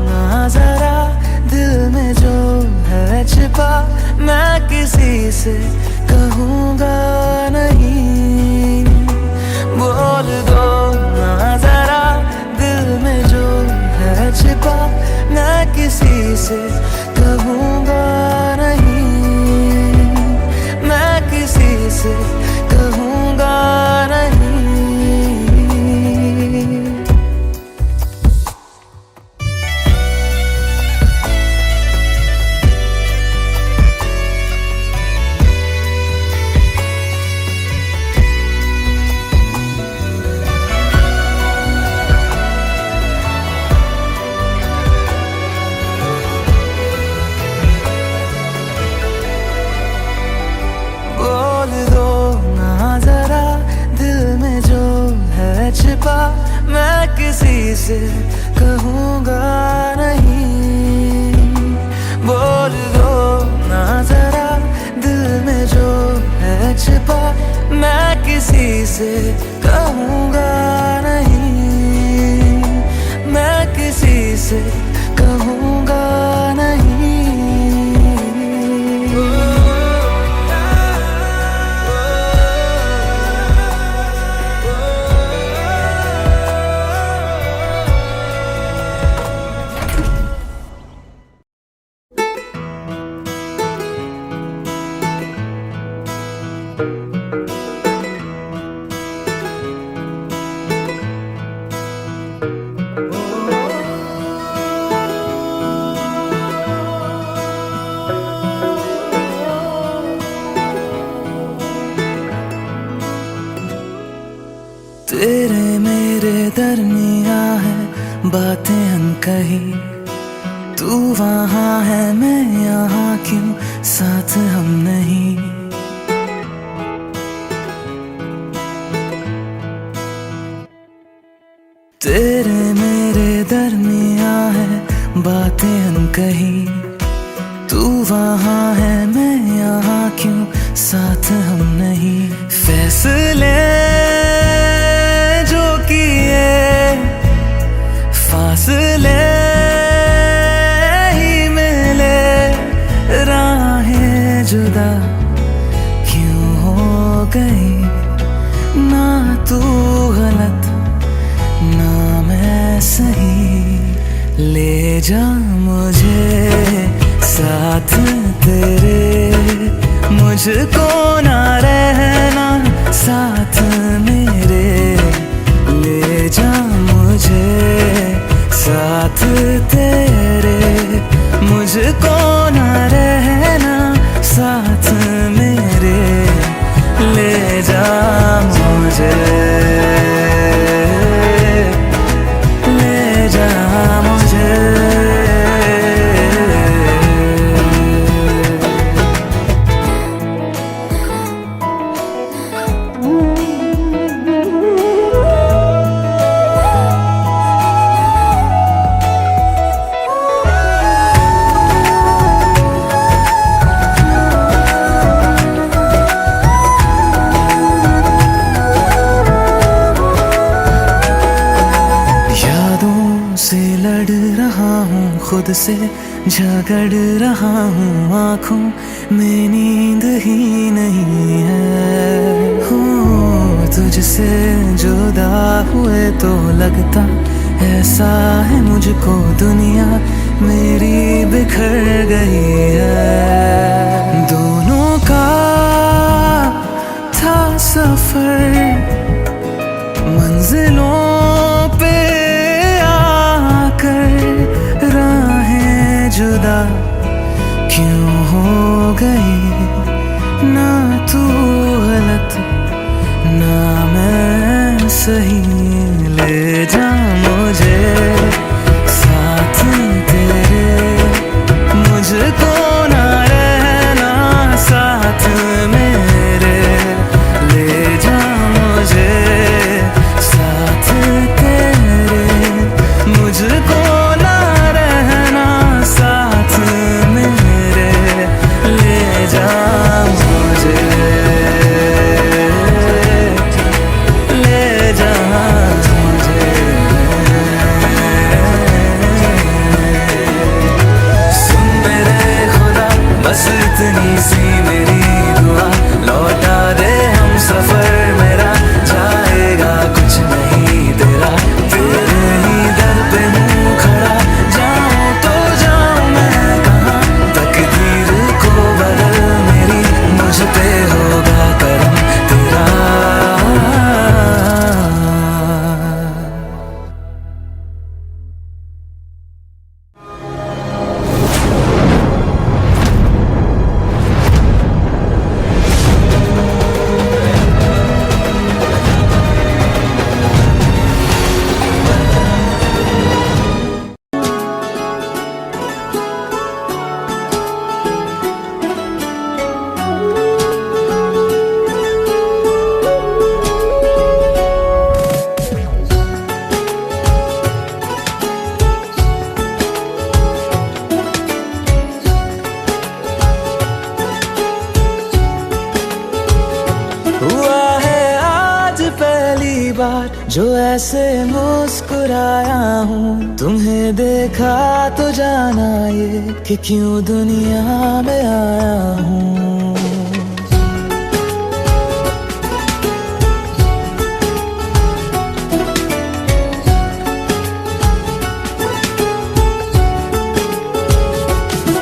ना जरा दिल में जो है छिपा, मैं किसी से कहूँगा नहीं। बोल दो ना जरा दिल में जो है छिपा, मैं किसी से कहूँगा नहीं। मैं किसी से कहूँगा नहीं। छिपा, मैं किसी से कहूँगा नहीं। बोल दो ना जरा दिल में छिपा मैं किसी से कहूँगा नहीं, मैं किसी से कहूँगा नहीं। तेरे मेरे दरमिया है बातें अनकही, तू वहाँ है मैं यहाँ, क्यों साथ हम नहीं। तेरे मेरे दरमिया है बातें अनकही, तू वहाँ है मैं यहाँ, क्यों साथ हम नहीं। फैसले जो किए फासले ही मिले, राहें जुदा क्यों हो गई, ना तू गलत ना मैं सही। ले जा मुझे साथ तेरे, मुझको ना रहना साथ मेरे। ले जा मुझे साथ तेरे, मुझको ना रहना साथ मेरे। ले जा मुझे, ले जा मुझे। खुद से झगड़ रहा हूँ, आँखों में नींद ही नहीं है। हो तुझसे जुदा हुए तो लगता ऐसा है मुझको दुनिया मेरी बिखर गई है। दोनों का था सफर मंजिलों पे आकर, राहें जुदा क्यों हो गई, ना तू गलत ना मैं सही। ले जा मुझे साथ तेरे, मुझको ना रहना साथ मेरे। ले जा मुझे साथ तेरे, मुझको साथ मेरे। ले जा मुझे, ले जा हुआ है आज पहली बार जो ऐसे मुस्कुराया हूँ, तुम्हें देखा तो जाना ये कि क्यों दुनिया में आया हूँ।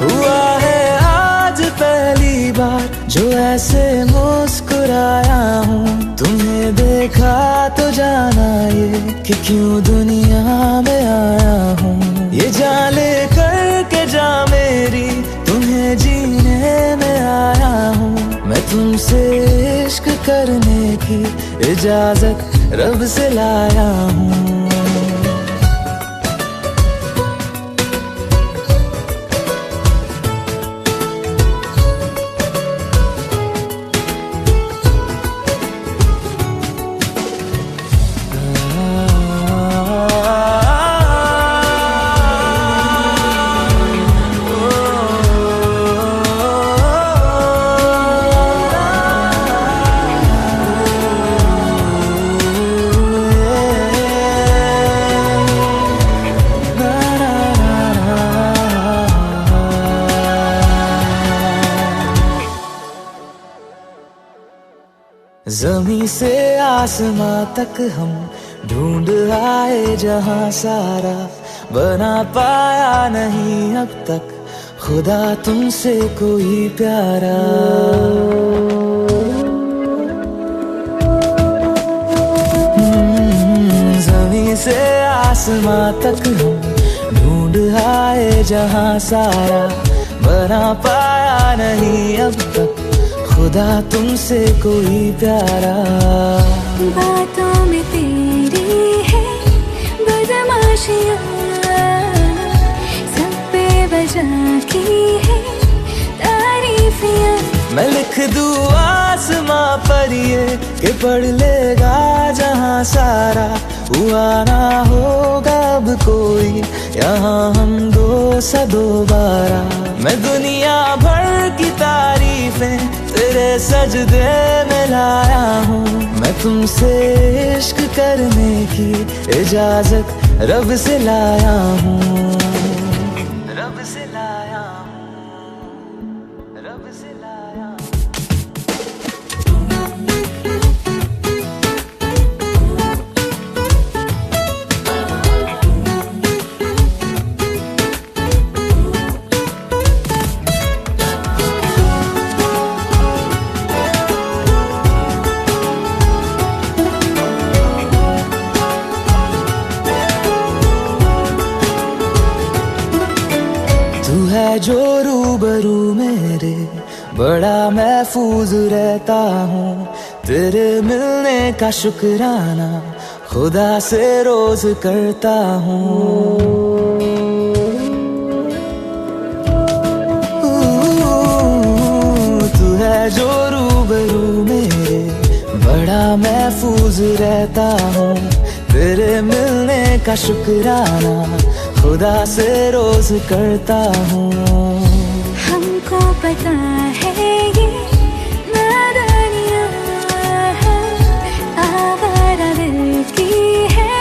हुआ है आज पहली बार जो ऐसे मुस्कुराया हूँ, तुम्हें देखा तो जाना ये कि क्यों दुनिया में आया हूँ। ये जान ले करके जा मेरी, तुम्हें जीने में आया हूँ। मैं तुमसे इश्क करने की इजाजत रब से लाया हूँ। ज़मीं से आसमां तक हम ढूंढ आए जहां सारा, बना पाया नहीं अब तक खुदा तुमसे कोई प्यारा। ज़मीं से आसमां तक हम ढूंढ आए जहां सारा, बना पाया नहीं अब तक खुदा तुमसे कोई प्यारा। बातों में तेरी है बदमाशियाँ, सब पे वजह की है तारीफियाँ। मैं लिख दूँ आसमां पर ये कि पढ़ लेगा जहां सारा, हुआ ना होगा अब कोई यहाँ हम दो सा दोबारा। मैं दुनिया भर की तारीफें तेरे सजदे में लाया हूँ। मैं तुमसे इश्क करने की इजाजत रब से लाया हूँ। रब से लाया हूँ, रब से लाया हूँ। तू है जो रूबरू मेरे, बड़ा महफूज रहता हूँ। तेरे मिलने का शुक्राना खुदा से रोज करता हूँ। तू है जो रूबरू मेरे, बड़ा महफूज रहता हूँ। तेरे मिलने का शुक्राना खुदा से रोज करता हूँ। हमको पता है ये नादानियाँ आवारा दिल की है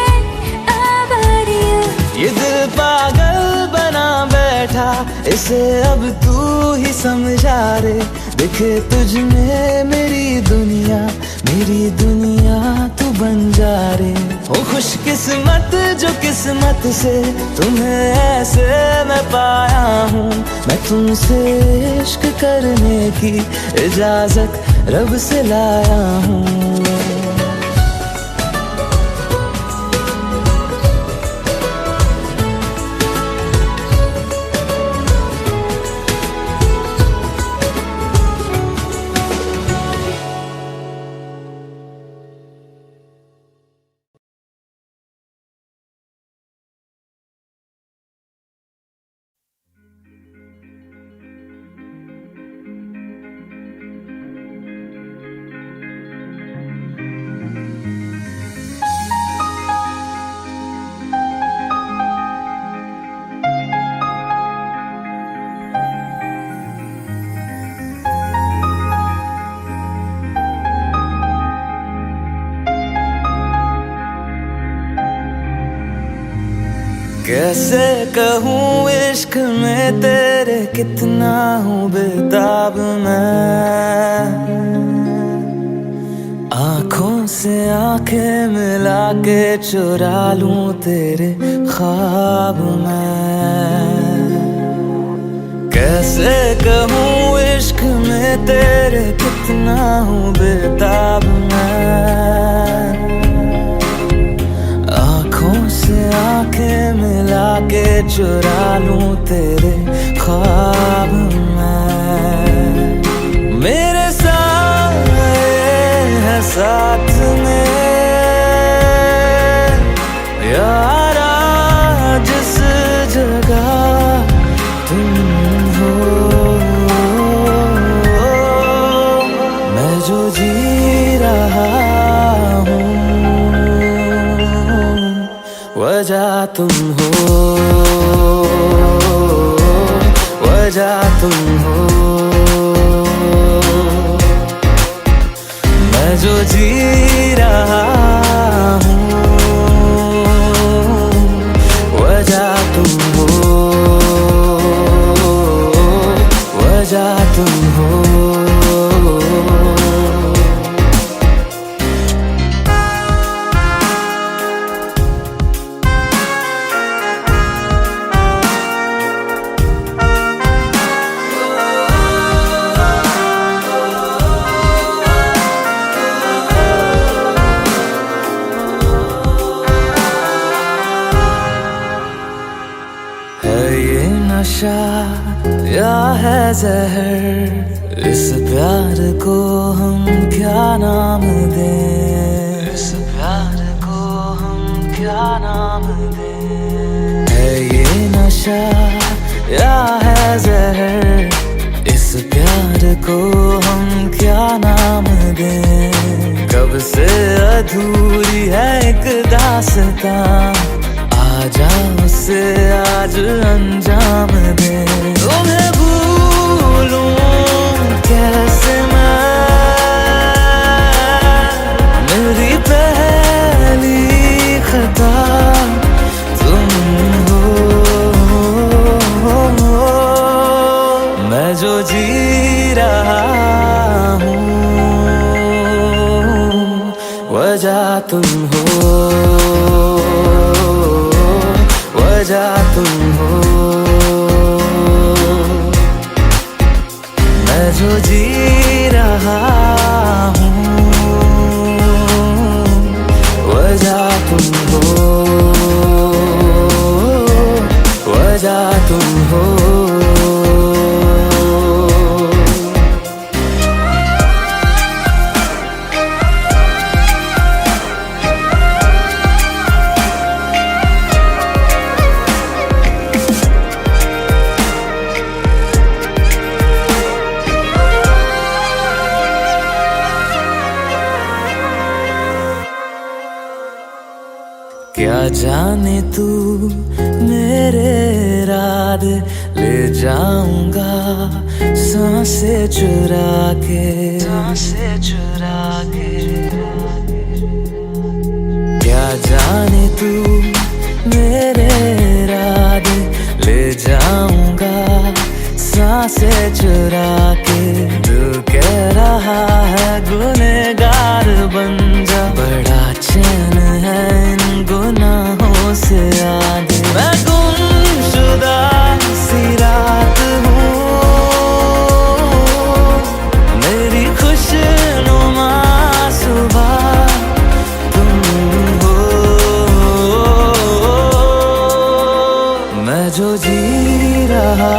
आवारियाँ। ये दिल पागल बना बैठा, इसे अब तू ही समझा रे। दिखे तुझ में मेरी दुनिया तू बन जा रे। हो खुशकिस्मत जो किस्मत से तुम्हें ऐसे मैं पाया हूँ। मैं तुमसे इश्क करने की इजाजत रब से लाया हूँ। कैसे कहूँ इश्क में तेरे कितना हूँ बेताब मैं, आँखों से आंखें मिला के चुरा लूं तेरे ख्वाब मैं। कैसे कहूँ इश्क में तेरे कितना हूँ बेताब मैं, आँखों से आंखें मिला के चुरा लूं तेरे ख्वाब मैं। मेरे साए है साथ में यारा जिस जगह तुम हो, मैं जो जी रहा हूँ वजह तुम हो, वजह तुम हो। मैं जो जी रहा हूँ वजह तुम हो, वजह तुम हो। नशा या है जहर, इस प्यार को हम क्या नाम दें, इस प्यार को हम क्या नाम दें। है ये नशा या है जहर, इस प्यार को हम क्या नाम दें। कब से अधूरी है एक दास्तां, आजा उसे आज अंजाम दे। तुम्हें भूलूं कैसे मैं, मेरी पहली खता तुम हो, मैं जो जी रहा हूँ वजह तुम हो, वजह तुम हो। मैं जो जी रहा हूँ वजह तुम हो, वजह तुम हो। क्या जाने तू मेरे इरादे ले जाऊंगा सांसें चुरा के, सांसें चुरा के। क्या जाने तू मेरे इरादे ले जाऊंगा सांसें चुरा के। दिल कह रहा है गुनहगार बन जा, बड़ा चैन है इन गुनाहों से आगे। मैं गुमशुदा सी रात हूँ, मेरी खुशनुमा सुबह तुम हो, मैं जो जी रहा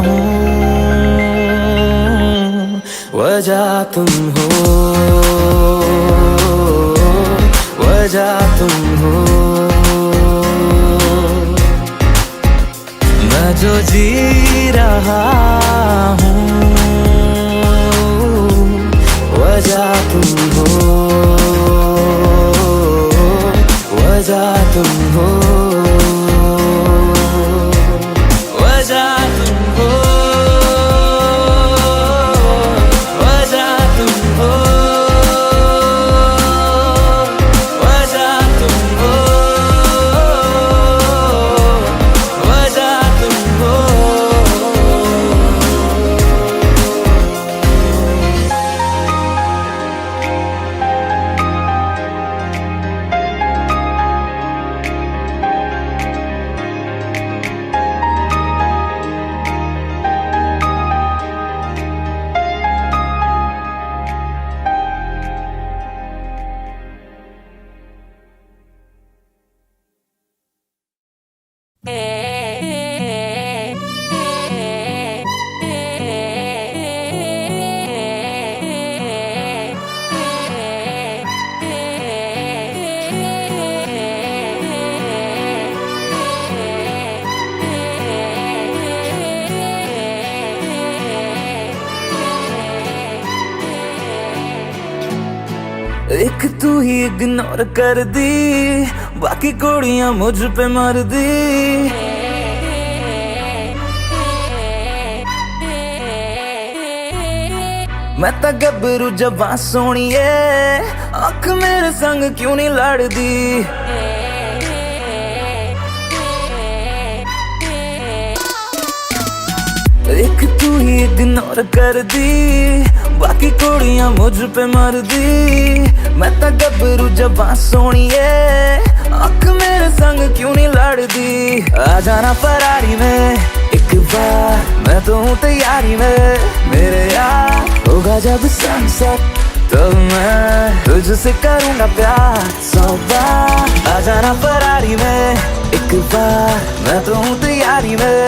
हूँ वजह तुम हो, वजह तुम हो। मैं जो जी रहा हूँ वजह तुम हो, वजह तुम हो, वजह तुम हो, वजह तुम हो, वजह तुम हो, एक तू ही इग्नोर कर दी, बाकी कुड़ियां मुझ पे मर दी। मैं तो गबरू जबां सोनिए, अख मेरे संग क्यों नहीं लड़दी। एक तू ही इग्नोर कर दी, बाकी कुड़ियां मुझ पे मर दी। मैं तो गबरू जबां सोनिए, अख मेरे संग क्यों नहीं लड़दी। आ जाना फरारी में एक बार, मैं तो हूँ तैयारी में मेरे यार। होगा जब सनसेट तो मैं तुझसे करूँगा प्यार 100 बार। आ जाना फरारी में एक बार, मैं तो हूँ तैयारी में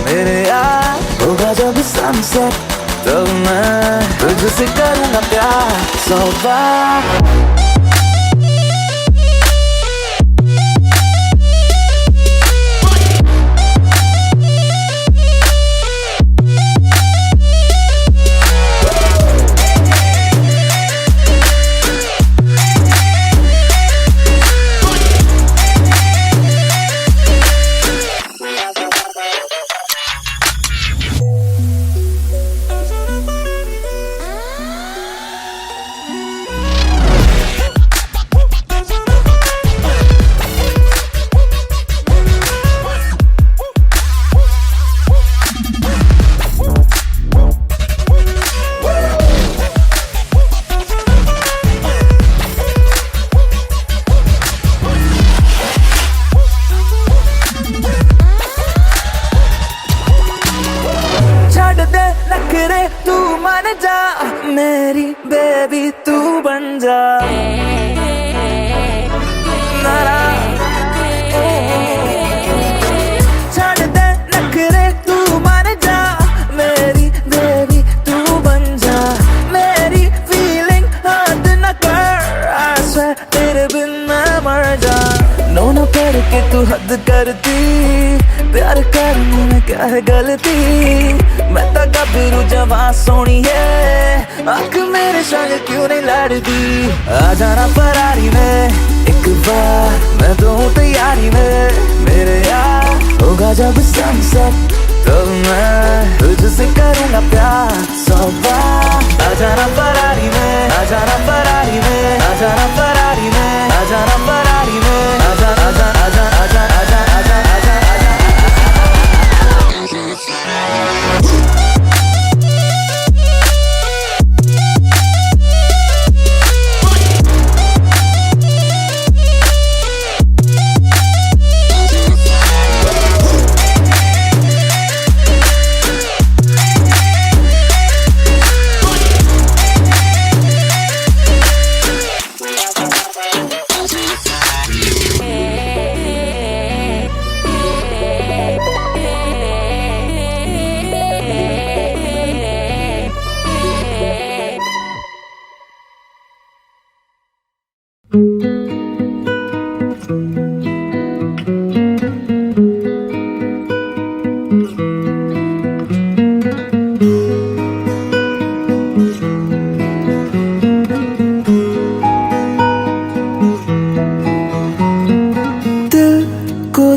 मेरे यार। होगा जब सनसेट तो मैं तुझसे करूँगा प्यार 100 बार। तू मान जा मेरी बेबी, तू बन जा नारा। छड़ दे नखरे, तू मान जा मेरी बेबी, तू बन जा। मेरी फीलिंग हद न कर, I swear तेरे बिन मैं मर जा। नो न कर के तू हद करती, प्यार करने में क्या है गलती। मैं तो गबरू जवां सोनिए, आँख मेरे संग क्यों नहीं लड़दी। आ जाना फरारी में एक बार, मैं तो हूँ तैयारी में मेरे यार। होगा जब सनसेट तो मैं तुझसे करूँगा प्यार 100 बार। आ जाना फरारी में, आ जाना फरारी में, आ जाना फरारी में, आ जाना फरारी में, आ जा आ जा आ जा आ जा आ जा आ जा आ जा आ जा।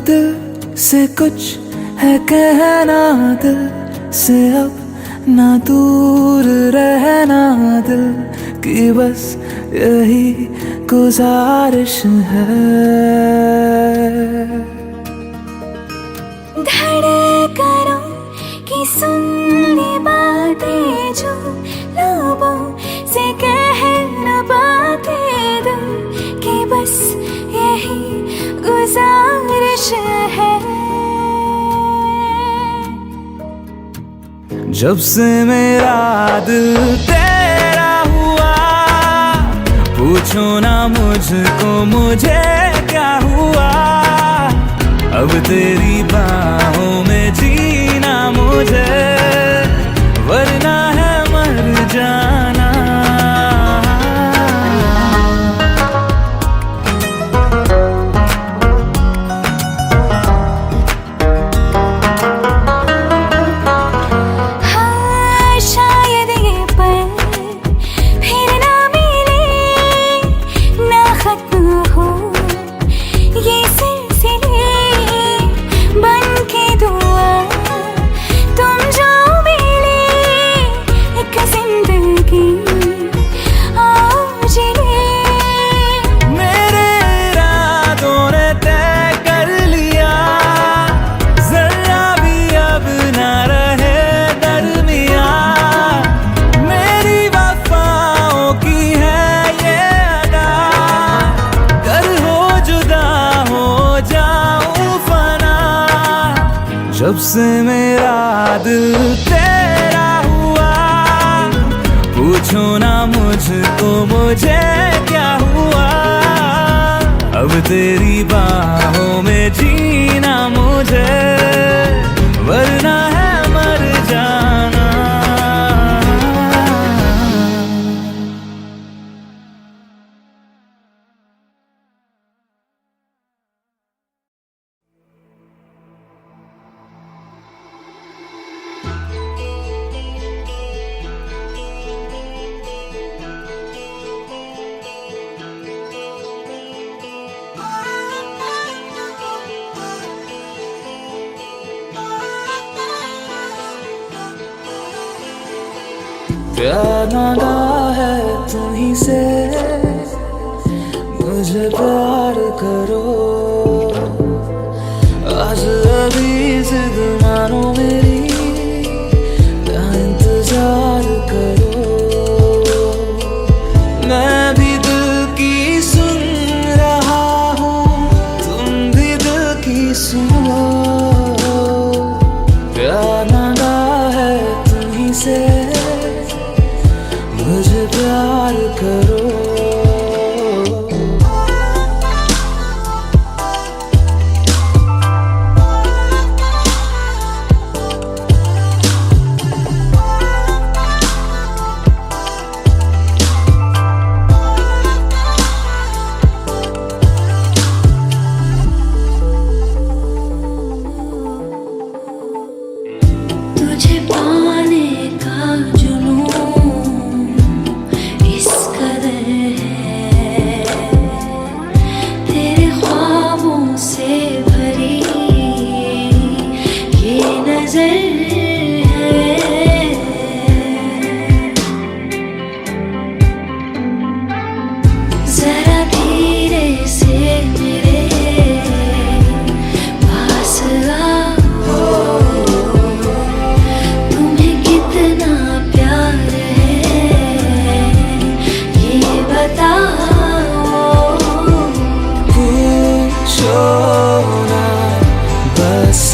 दिल से कुछ है कहना, दिल से अब ना दूर रहना। दिल की बस यही गुजारिश है। धड़कनों की सुननी बातें जो लबों से कह न पाते, दिल की बस यही गुजारिश है। जब से मेरा दिल तेरा हुआ, पूछो ना मुझको मुझे क्या हुआ। अब तेरी बाहों में जीना मुझे, वरना है मर जाना। हाँ, शायद ये पल फिर ना मिले, जब से मेरा दिल तेरा हुआ, पूछो ना मुझको मुझे क्या हुआ। अब तेरी बाहों में जीना मुझे, वरना है मर जाना। प्यार मांगा है तुम्हीं से, मुझे प्यार करो। आज अभी जिद मानो मेरी, ना इंतजार करो। मैं भी दिल की सुन रहा हूँ, तुम भी दिल की सुनो। प्यार मांगा है तुम्हीं से, मुझे प्यार करो। तुझे पाने का जुनून इस कदर है, तेरे ख्वाबों से भरी ये नजर है। जरा धीरे से मेरे पास आओ, तुम्हें कितना प्यार है ये बताओ। पूछो ना बस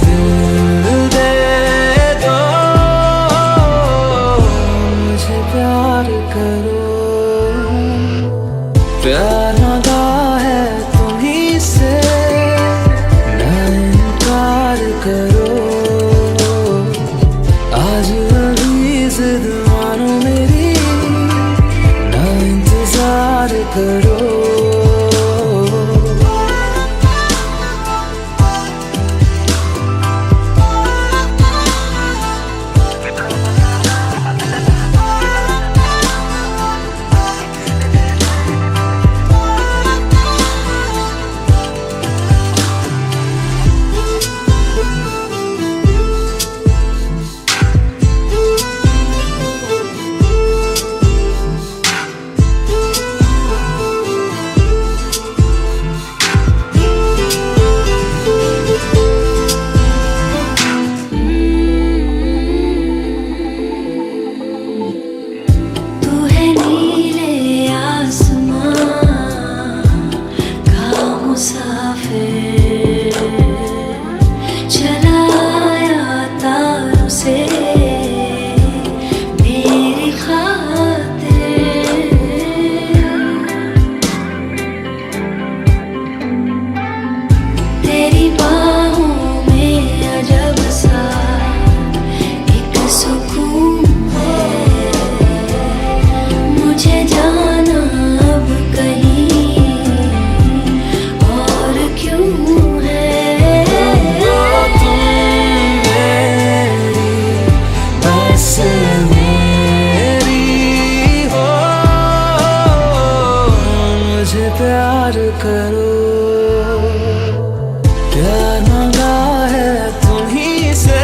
दिल दे दो, मुझे प्यार करो। प्यार मांगा है तुम्हीं से, ना इनकार करो। आज अभी जिद मानो मेरी, ना इंतजार करो। तू है नीले आसमां का मुसाफिर, चला आया तारों से मेरी खातिर। तेरी बाहों में अजब सा एक सुकून है, मुझे जाना अब कहीं और क्यों है। तुम मेरी बस मेरी हो, मुझे प्यार करो। प्यार मांगा है तुम्हीं से,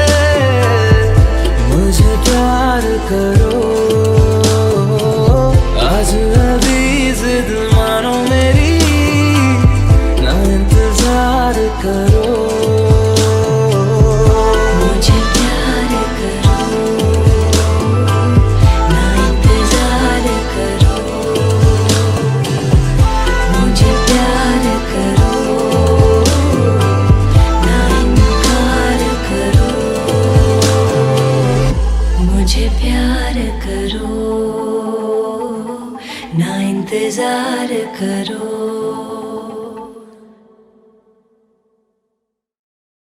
मुझे प्यार करो। आज अभी जिद मानो मेरी, ना इंतजार करो। मुझे प्यार करो, ना इंतजार करो। मुझे प्यार करो, ना इनकार करो। इंतजार करो।